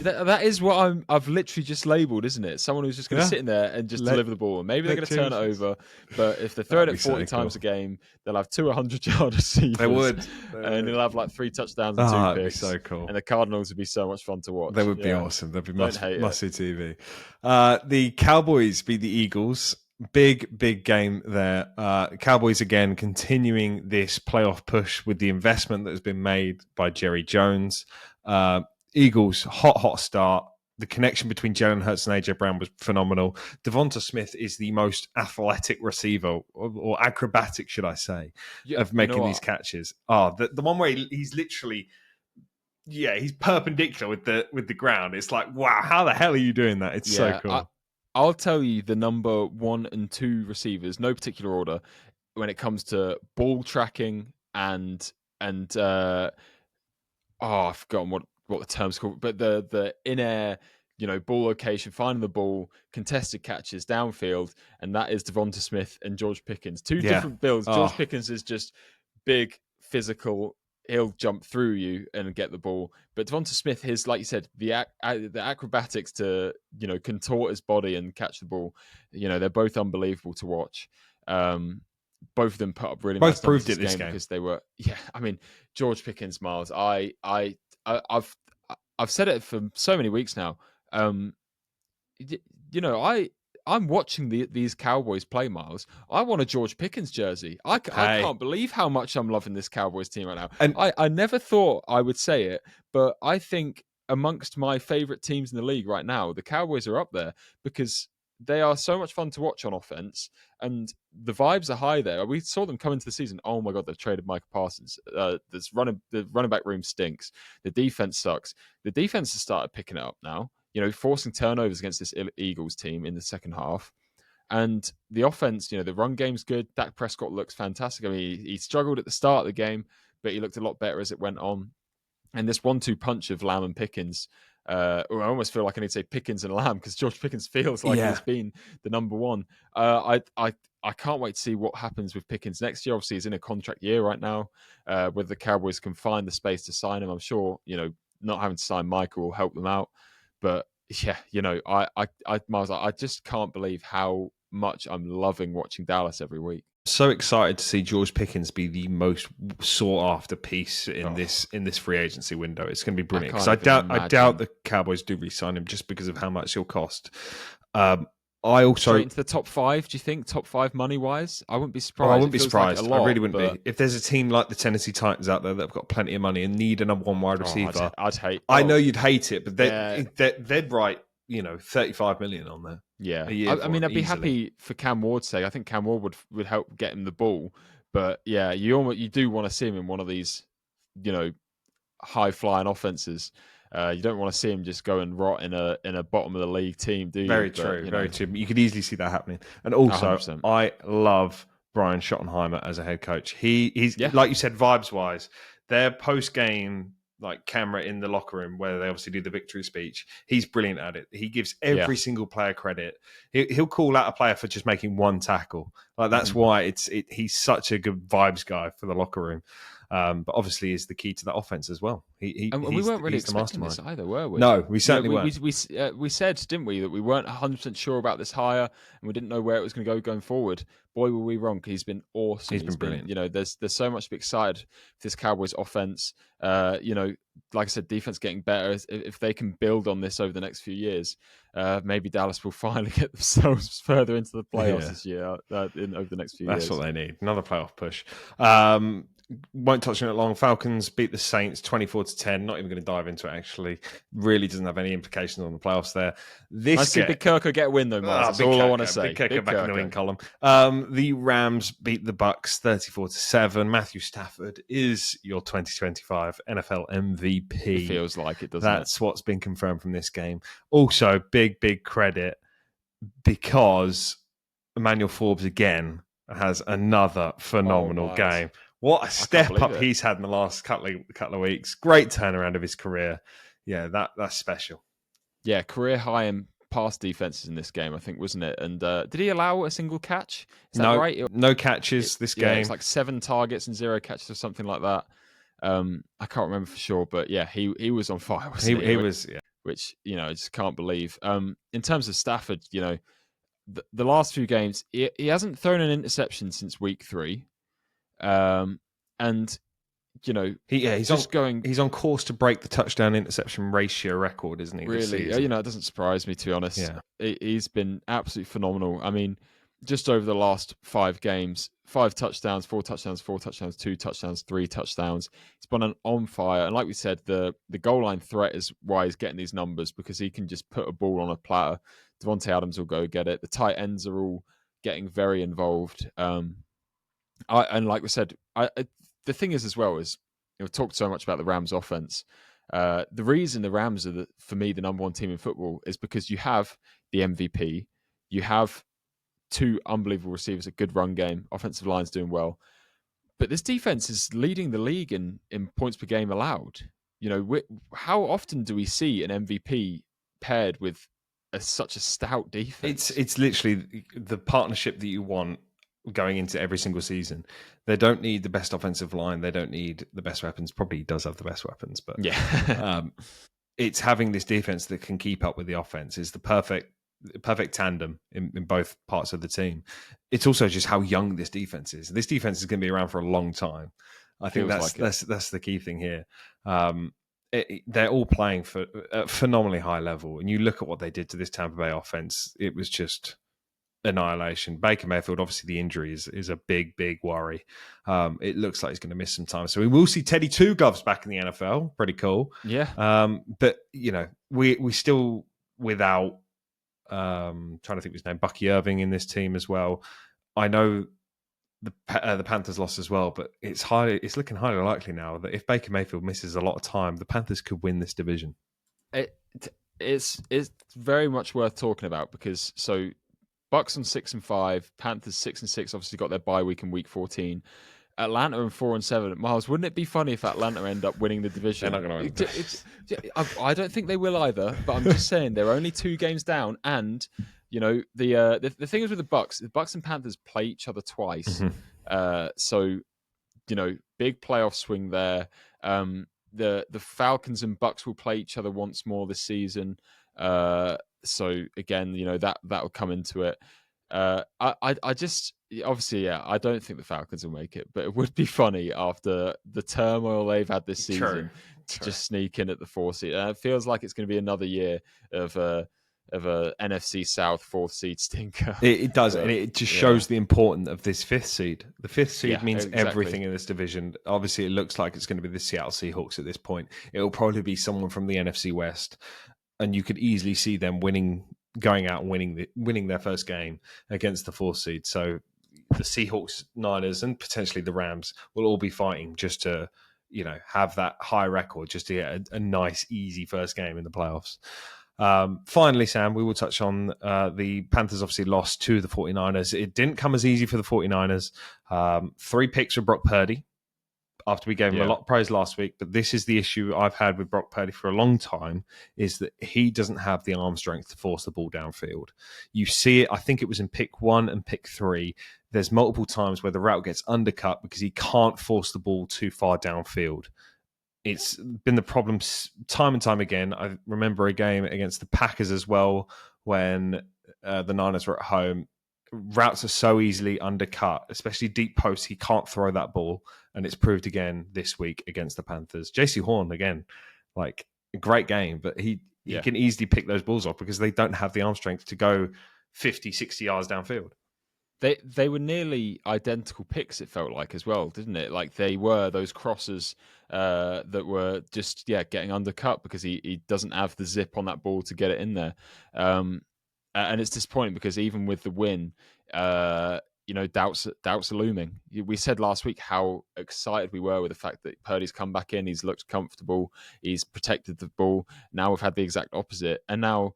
that is what I've literally just labelled, isn't it? Someone who's just going to sit in there and just deliver the ball. And maybe they're going to turn it over, but if they throw it 40 times a game, they'll have 2 100-yard receivers. They would. And they'll have like 3 touchdowns and 2 picks. That'd be so cool. And the Cardinals would be so much fun to watch. They would be awesome. They'd be must-see TV. The Cowboys beat the Eagles. Big game there. Cowboys again continuing this playoff push with the investment that has been made by Jerry Jones. Eagles, hot start. The connection between Jalen Hurts and AJ Brown was phenomenal. Devonta Smith is the most athletic receiver, or acrobatic, should I say, of making these catches. The one where he's literally, he's perpendicular with the ground. It's like, wow, how the hell are you doing that? It's so cool. I'll tell you the number 1 and 2 receivers, no particular order, when it comes to ball tracking and I've forgotten what the term's called, but the in-air, ball location, finding the ball, contested catches downfield, and that is Devonta Smith and George Pickens. 2 different builds. George Pickens is just big, physical. He'll jump through you and get the ball. But Devonta Smith, like you said, the acrobatics to, contort his body and catch the ball, they're both unbelievable to watch. Both of them put up really nice numbers this game because they were, George Pickens, Miles. I've said it for so many weeks now. I'm watching these Cowboys play, Miles. I want a George Pickens jersey. I can't believe how much I'm loving this Cowboys team right now. And I never thought I would say it, but I think amongst my favorite teams in the league right now. The Cowboys are up there because they are so much fun to watch on offense, and the vibes are high there. We saw them come into the season. Oh my God, they've traded Micah Parsons. The running back room stinks. The defense sucks. The defense has started picking it up now. Forcing turnovers against this Eagles team in the second half. And the offense, the run game's good. Dak Prescott looks fantastic. I mean, he struggled at the start of the game, but he looked a lot better as it went on. And this 1-2 punch of Lamb and Pickens, I almost feel like I need to say Pickens and Lamb because George Pickens feels like he's been the number one. I can't wait to see what happens with Pickens next year. Obviously, he's in a contract year right now. Whether the Cowboys can find the space to sign him, I'm sure, not having to sign Michael will help them out. But yeah, Miles, I just can't believe how much I'm loving watching Dallas every week. So excited to see George Pickens be the most sought after piece in this free agency window. It's going to be brilliant because I doubt the Cowboys do re-sign him just because of how much he'll cost. I also straight into the top 5. Do you think top 5 money wise? I wouldn't be surprised. I wouldn't be surprised. Like I really wouldn't be. If there's a team like the Tennessee Titans out there that have got plenty of money and need a number one wide receiver, I'd hate. I know you'd hate it, but they'd write 35 million on there. Yeah, I mean, I'd be happy for Cam Ward's sake. I think Cam Ward would help get him the ball, but yeah, you do want to see him in one of these, high flying offenses. You don't want to see him just go and rot in a bottom of the league team, do you? Very true. You could easily see that happening. And also, 100%. I love Brian Schottenheimer as a head coach. He's like you said, vibes wise, their post game camera in the locker room where they obviously do the victory speech. He's brilliant at it. He gives every single player credit. He'll call out a player for just making one tackle. That's why he's such a good vibes guy for the locker room. But obviously is the key to that offense as well. We weren't really expecting this either, were we? No, we certainly weren't. We said, didn't we, that we weren't 100% sure about this hire and we didn't know where it was going to go going forward. Boy, were we wrong. He's been awesome. He's been brilliant. There's so much to be excited for this Cowboys offense. Like I said, defense getting better. If they can build on this over the next few years, maybe Dallas will finally get themselves further into the playoffs this year over the next few years. That's what they need. Another playoff push. Won't touch on it long. Falcons beat the Saints 24-10. Not even going to dive into it, actually. Really doesn't have any implications on the playoffs there. I see Big Kirk will get a win, though, Miles. That's all I want to say. Big Kirk back in the win column. The Rams beat the Bucks 34-7. Matthew Stafford is your 2025 NFL MVP. It feels like it, doesn't That's what's been confirmed from this game. Also, big credit because Emmanuel Forbes, again, has another phenomenal game. What a step up he's had in the last couple of weeks. Great turnaround of his career. Yeah, that's special. Yeah, career high in pass defenses in this game, I think, wasn't it? And did he allow a single catch? Is that right? No catches this game. It's like 7 targets and 0 catches or something like that. I can't remember for sure, but yeah, he was on fire, wasn't he? He was, yeah. Which, I just can't believe. In terms of Stafford, the last few games, he hasn't thrown an interception since week 3. And he's on course to break the touchdown interception ratio record, isn't he? Really, it doesn't surprise me, to be honest. Yeah. He's been absolutely phenomenal. I mean, just over the last 5 games, 5 touchdowns, 4 touchdowns, 4 touchdowns, 2 touchdowns, 3 touchdowns. He's been on fire, and like we said, the goal line threat is why he's getting these numbers, because he can just put a ball on a platter. Devontae Adams will go get it. The tight ends are all getting very involved. And like we said, the thing is as well is we've talked so much about the Rams offense. The reason the Rams are, for me, the number one team in football is because you have the MVP, you have 2 unbelievable receivers, a good run game, offensive line's doing well, but this defense is leading the league in points per game allowed. How often do we see an MVP paired with such a stout defense? It's literally the partnership that you want going into every single season. They don't need the best offensive line. They don't need the best weapons. Probably does have the best weapons, but it's having this defense that can keep up with the offense is the perfect tandem in both parts of the team. It's also just how young this defense is. This defense is going to be around for a long time. I think that's the key thing here. They're all playing for a phenomenally high level, and you look at what they did to this Tampa Bay offense. It was just annihilation. Baker Mayfield, obviously the injury is a big worry. It looks like he's going to miss some time. So we will see Teddy Two Gloves back in the NFL. Pretty cool. Yeah. But, we still without, trying to think of his name, Bucky Irving in this team as well. I know the Panthers lost as well, but it's looking highly likely now that if Baker Mayfield misses a lot of time, the Panthers could win this division. It's very much worth talking about because Bucks on 6-5, Panthers 6-6. Obviously got their bye week in week 14. Atlanta and 4-7. Miles, wouldn't it be funny if Atlanta end up winning the division? They're not going to win. I don't think they will either. But I'm just saying they're only 2 games down, and the thing is with the Bucks and Panthers play each other twice. So big playoff swing there. The Falcons and Bucks will play each other once more this season. So again, that will come into it. I just obviously, I don't think the Falcons will make it, but it would be funny after the turmoil they've had this season to just sneak in at the 4th seed. It feels like it's going to be another year of a NFC South 4th seed stinker. It does, and it just shows the importance of this 5th seed. The 5th seed means everything in this division. Obviously, it looks like it's going to be the Seattle Seahawks at this point. It will probably be someone from the NFC West, and you could easily see them going out and winning their first game against the 4th seed. So the Seahawks, Niners, and potentially the Rams will all be fighting just to have that high record, just to get a nice, easy first game in the playoffs. Finally, Sam, we will touch on the Panthers obviously lost to the 49ers. It didn't come as easy for the 49ers. 3 picks for Brock Purdy after we gave him a lot of praise last week. But this is the issue I've had with Brock Purdy for a long time, is that he doesn't have the arm strength to force the ball downfield. You see it, I think it was in pick 1 and pick 3. There's multiple times where the route gets undercut because he can't force the ball too far downfield. It's been the problem time and time again. I remember a game against the Packers as well when the Niners were at home. Routes are so easily undercut, especially deep posts. He can't throw that ball, and it's proved again this week against the Panthers. JC Horn, again, like a great game, but he can easily pick those balls off because they don't have the arm strength to go 50, 60 yards downfield. They were nearly identical picks, it felt like, as well, didn't it? Like they were those crosses that were just getting undercut because he doesn't have the zip on that ball to get it in there. And it's disappointing because even with the win, doubts are looming. We said last week how excited we were with the fact that Purdy's come back in. He's looked comfortable. He's protected the ball. Now we've had the exact opposite. And now,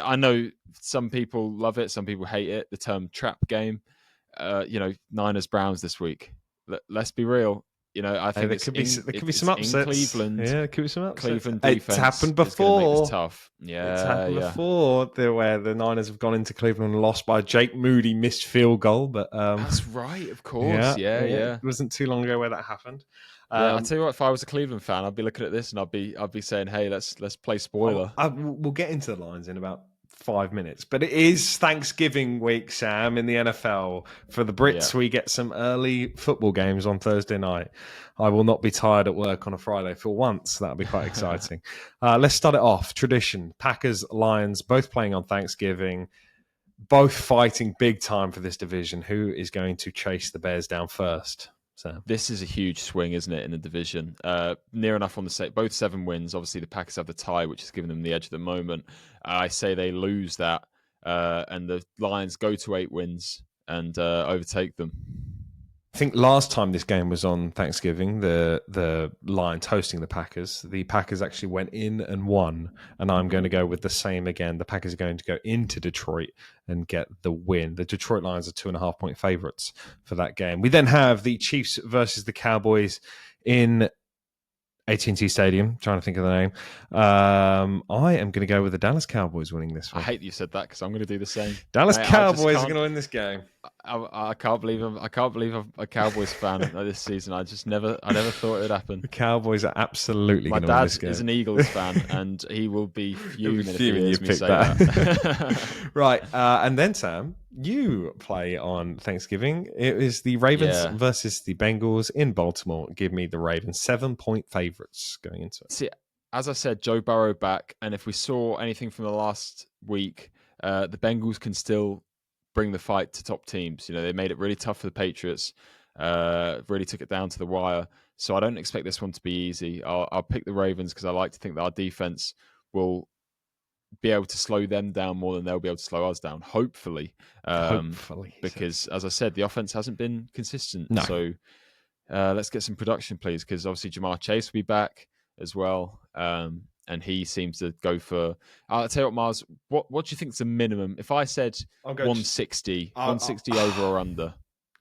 I know some people love it. Some people hate it. The term trap game. Niners Browns this week. Let's be real. I think there could be some upsets. Cleveland, yeah, it could be some upsets. Cleveland defense. It's happened before. It's tough. Yeah, it's happened before where the Niners have gone into Cleveland and lost by a Jake Moody missed field goal. But that's right, of course. Yeah. It wasn't too long ago where that happened. I tell you what, if I was a Cleveland fan, I'd be looking at this and I'd be saying, "Hey, let's play spoiler." We'll get into the lines in about 5 minutes, but it is Thanksgiving week, Sam, in the NFL. For the Brits, we get some early football games on Thursday night. I will not be tired at work on a Friday for once. That'll be quite exciting. Let's start it off. Tradition. Packers, Lions, both playing on Thanksgiving, both fighting big time for this division. Who is going to chase the Bears down first? So this is a huge swing, isn't it, in the division? Near enough on the set. Both 7 wins. Obviously, the Packers have the tie, which is giving them the edge at the moment. I say they lose that, and the Lions go to 8 wins and overtake them. I think last time this game was on Thanksgiving, the Lions hosting the Packers actually went in and won, and I'm going to go with the same again. The Packers are going to go into Detroit and get the win. The Detroit Lions are 2.5-point favorites for that game. We then have the Chiefs versus the Cowboys in AT&T Stadium. Trying to think of the name. I am going to go with the Dallas Cowboys winning this one. I hate that you said that because I'm going to do the same. Dallas Cowboys are going to win this game. I can't believe I'm a Cowboys fan this season. I never thought it would happen. The Cowboys are absolutely going to win this game. My dad is an Eagles fan, and he will be fuming if he hears me say that. Right, and then Sam, you play on Thanksgiving. It is the Ravens versus the Bengals in Baltimore. Give me the Ravens 7-point favorites going into it. See, as I said, Joe Burrow back, and if we saw anything from the last week, the Bengals can still bring the fight to top teams. They made it really tough for the Patriots. Really took it down to the wire. So I don't expect this one to be easy. I'll pick the Ravens because I like to think that our defense will be able to slow them down more than they'll be able to slow us down. Hopefully, because as I said, the offense hasn't been consistent. No. So let's get some production, please, because obviously Jamar Chase will be back as well. And he seems to go for. I'll tell you what, Mars. What do you think is the minimum? If I said 160, 160 over or under.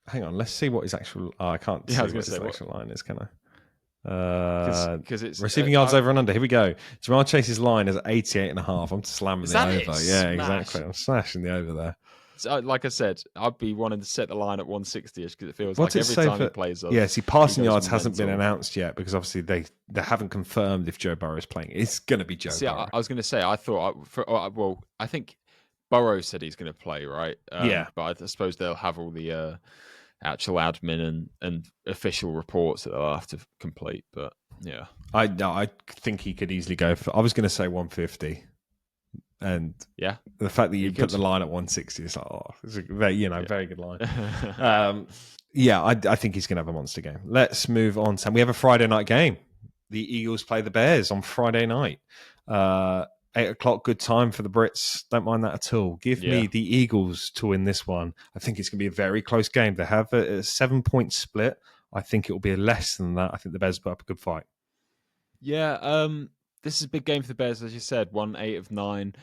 Hang on, let's see what his actual. I can't see what his actual line is, can I? Because it's receiving yards over and under. Here we go. Jamar Chase's line is 88.5. I'm slamming the over. Yeah, exactly. I'm smashing the over there. So, like I said, I'd be wanting to set the line at 160ish because it feels like every time he plays us. Yeah, see, passing yards hasn't been announced yet because obviously they haven't confirmed if Joe Burrow is playing. It's going to be Joe Burrow. I was going to say, I think Burrow said he's going to play, right? Yeah. But I suppose they'll have all the actual admin and official reports that they'll have to complete. But yeah, I think he could easily go for. I was going to say 150, and yeah, the fact that you put the line at 160 is like, it's a very, very good line. I think he's going to have a monster game. Let's move on, Sam. We have a Friday night game. The Eagles play the Bears on Friday night. 8:00, good time for the Brits. Don't mind that at all. Give me the Eagles to win this one. I think it's going to be a very close game. They have a 7-point split. I think it will be less than that. I think the Bears put up a good fight. Yeah, this is a big game for the Bears, as you said. 8 of 9.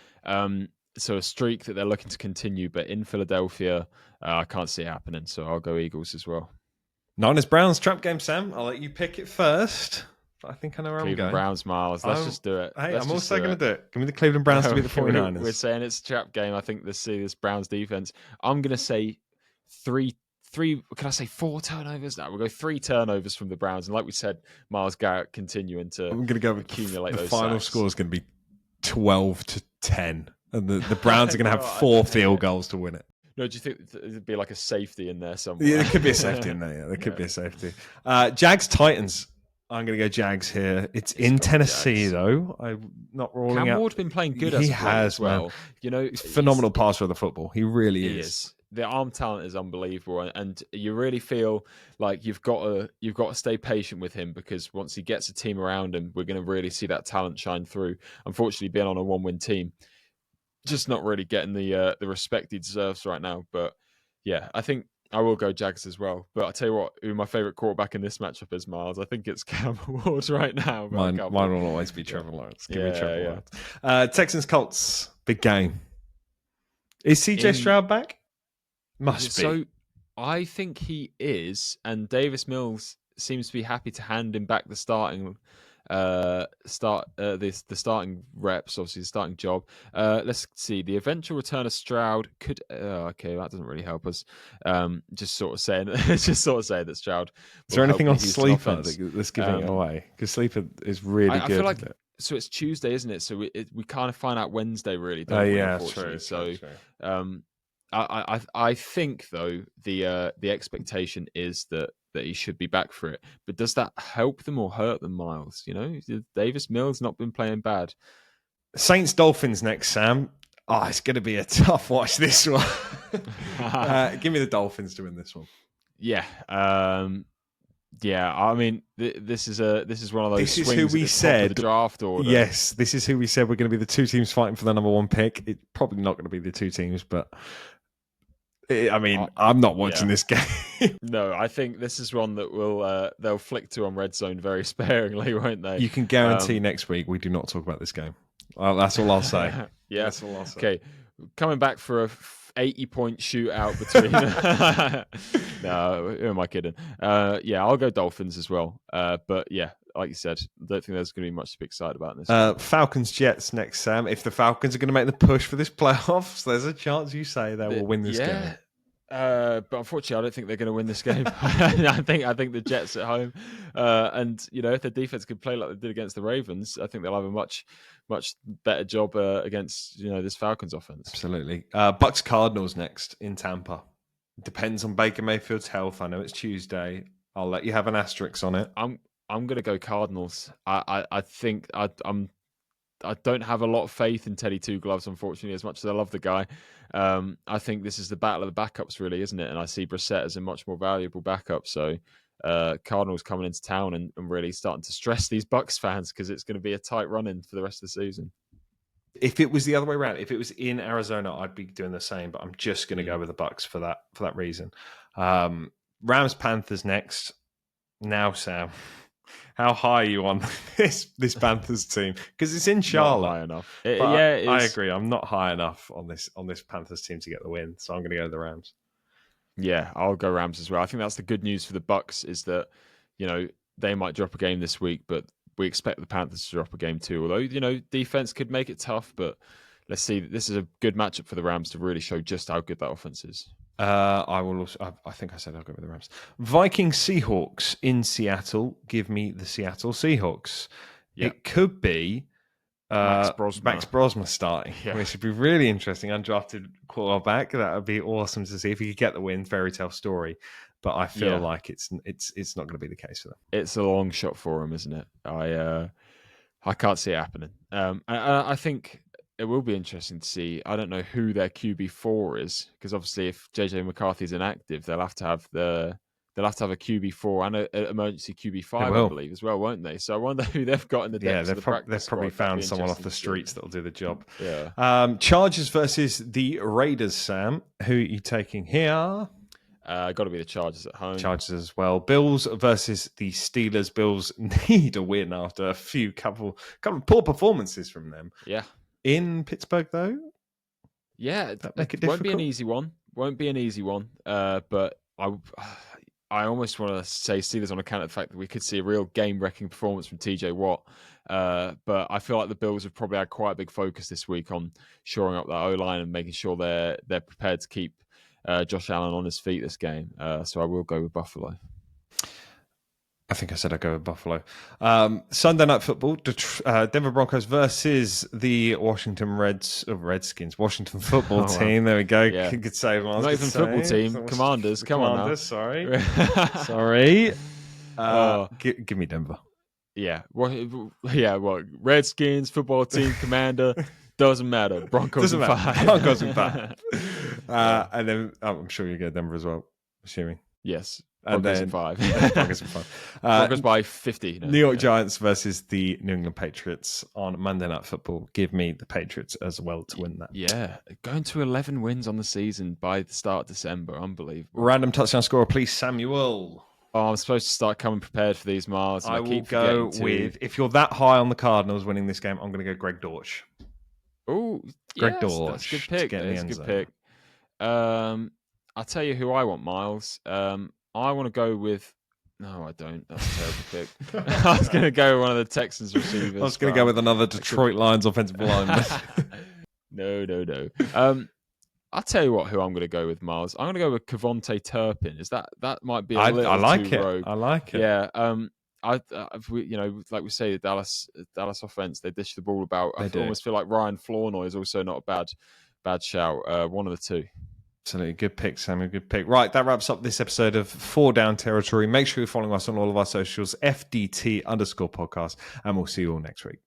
So a streak that they're looking to continue. But in Philadelphia, I can't see it happening. So I'll go Eagles as well. Niners-Browns trap game, Sam. I'll let you pick it first. I think I know where I'm going. Browns, Miles. Let's just do it. Hey, I'm also going to do it. Give me the Cleveland Browns to beat the 49ers. We're saying it's a trap game. I think this Browns defense. I'm going to say three. Can I say 4 turnovers? No, we'll go 3 turnovers from the Browns. And like we said, Myles Garrett continuing to I'm going to go with accumulate the final score is going to be 12-10. And the Browns are going to have 4 field goals to win it. No, do you think there'd be like a safety in there somewhere? Yeah, there could be a safety in there. Yeah, there could be a safety. Jags-Titans. I'm going to go Jags here. It's in Tennessee, though. I'm not ruling out. Cam Ward's been playing good as well. He's phenomenal passer of the football. He really is. The arm talent is unbelievable, and you really feel like you've got to stay patient with him because once he gets a team around him, we're going to really see that talent shine through. Unfortunately, being on a 1-win team, just not really getting the respect he deserves right now. But yeah, I think I will go Jags as well. But I'll tell you what, who my favourite quarterback in this matchup is, Miles. I think it's Cam Ward right now. Mine will always be Trevor Lawrence. Give me Trevor Lawrence. Texans-Colts, big game. Is CJ Stroud back? Must be. So I think he is, and Davis Mills seems to be happy to hand him back the starting starting reps, obviously the starting job. Let's see. The eventual return of Stroud could. Okay, that doesn't really help us. Just sort of saying that Stroud. Is there anything on Sleeper that's giving it away? Because Sleeper is really good. I feel like so. It's Tuesday, isn't it? So we kind of find out Wednesday, really. Don't we, true. So. I think though the expectation is that he should be back for it. But does that help them or hurt them, Miles? Davis Mills not been playing bad. Saints Dolphins next, Sam. It's going to be a tough watch this one. Give me the Dolphins to win this one. Yeah. Yeah, I mean, this is one of those. This is who we said the draft order. Yes, this is who we said we're going to be the 2 teams fighting for the number 1 pick. It's probably not going to be the 2 teams, but I'm not watching this game. No, I think this is one that they'll flick to on Red Zone very sparingly, won't they? You can guarantee next week we do not talk about this game. That's all I'll say. Yeah, that's all I'll say. Okay, coming back for a 80-point shootout between. No, who am I kidding? Yeah, I'll go Dolphins as well. But yeah, like you said, I don't think there's going to be much to be excited about in this. Falcons Jets next, Sam. If the Falcons are going to make the push for this playoffs, there's a chance you say they will win this game. But unfortunately, I don't think they're going to win this game. I think the Jets at home, and if their defense could play like they did against the Ravens, I think they'll have a much better job against this Falcons offense. Absolutely. Bucks Cardinals next in Tampa. Depends on Baker Mayfield's health. I know it's Tuesday. I'll let you have an asterisk on it. I'm going to go Cardinals. I think I'm don't have a lot of faith in Teddy Two Gloves, unfortunately, as much as I love the guy. I think this is the battle of the backups, really, isn't it? And I see Brissett as a much more valuable backup. So Cardinals coming into town and really starting to stress these Bucs fans because it's going to be a tight run-in for the rest of the season. If it was the other way around, if it was in Arizona, I'd be doing the same. But I'm just going to go with the Bucs for that reason. Rams Panthers next. Now, Sam, how high are you on this Panthers team? Because it's in Charlotte. Not high enough. I agree. I'm not high enough on this Panthers team to get the win, so I'm going to go with the Rams. Yeah, I'll go Rams as well. I think that's the good news for the Bucs is that they might drop a game this week, but we expect the Panthers to drop a game too. Although defense could make it tough, but let's see. This is a good matchup for the Rams to really show just how good that offense is. I will also. I think I said I'll go with the Rams. Vikings Seahawks in Seattle. Give me the Seattle Seahawks. Yep. It could be Max Brosma starting, which would be really interesting. Undrafted quarterback. That would be awesome to see if he could get the win. Fairy tale story. But I feel like it's not going to be the case for them. It's a long shot for him, isn't it? I can't see it happening. I think it will be interesting to see. I don't know who their QB4 is because obviously, if JJ McCarthy's inactive, they'll have to have a QB4 and an emergency QB5, I believe, as well, won't they? So I wonder who they've got in the depths of the practice they've probably squad. found someone off the streets that'll do the job. Yeah. Chargers versus the Raiders. Sam, who are you taking here? Got to be the Chargers at home. Chargers as well. Bills versus the Steelers. Bills need a win after a couple poor performances from them. Yeah. In Pittsburgh, though? Yeah. It won't be an easy one. But I almost want to say Steelers on account of the fact that we could see a real game-wrecking performance from TJ Watt. But I feel like the Bills have probably had quite a big focus this week on shoring up that O-line and making sure they're prepared to keep Josh Allen on his feet this game. So I will go with Buffalo. I think I said I'd go with Buffalo. Sunday Night Football, Denver Broncos versus the Washington Redskins, Washington football team. There we go. Yeah. Good save, Miles. Not even football team. Commanders. Come on now. Sorry. Give me Denver. Yeah. What? Redskins, football team, commander. Doesn't matter. Broncos in 5. Broncos in 5. And then I'm sure you get Denver as well, assuming. Yes. Broncos in 5. Broncos in 5. Broncos by 50. New York Giants versus the New England Patriots on Monday Night Football. Give me the Patriots as well to win that. Yeah. Going to 11 wins on the season by the start of December. Unbelievable. Random touchdown scorer, please, Samuel. Oh, I'm supposed to start coming prepared for these, Miles. I will go with, if you're that high on the Cardinals winning this game, I'm going to go Greg Dortch. Oh, Greg Dortch. That's a good pick. That's a good pick. I'll tell you who I want, Miles. I want to go with... No, I don't. That's a terrible pick. I was going to go with one of the Texans receivers. I was going to go with another Detroit Lions offensive lineman. No. I'll tell you who I'm going to go with, Miles. I'm going to go with Kevontae Turpin. That might be a little too rogue. I like it. Yeah. Like we say, the Dallas offense, they dish the ball about. I almost feel like Ryan Flournoy is also not a bad shout. One of the two. Absolutely. Good pick, Samuel. Good pick. Right, that wraps up this episode of 4 Down Territory. Make sure you're following us on all of our socials, FDT_podcast, and we'll see you all next week.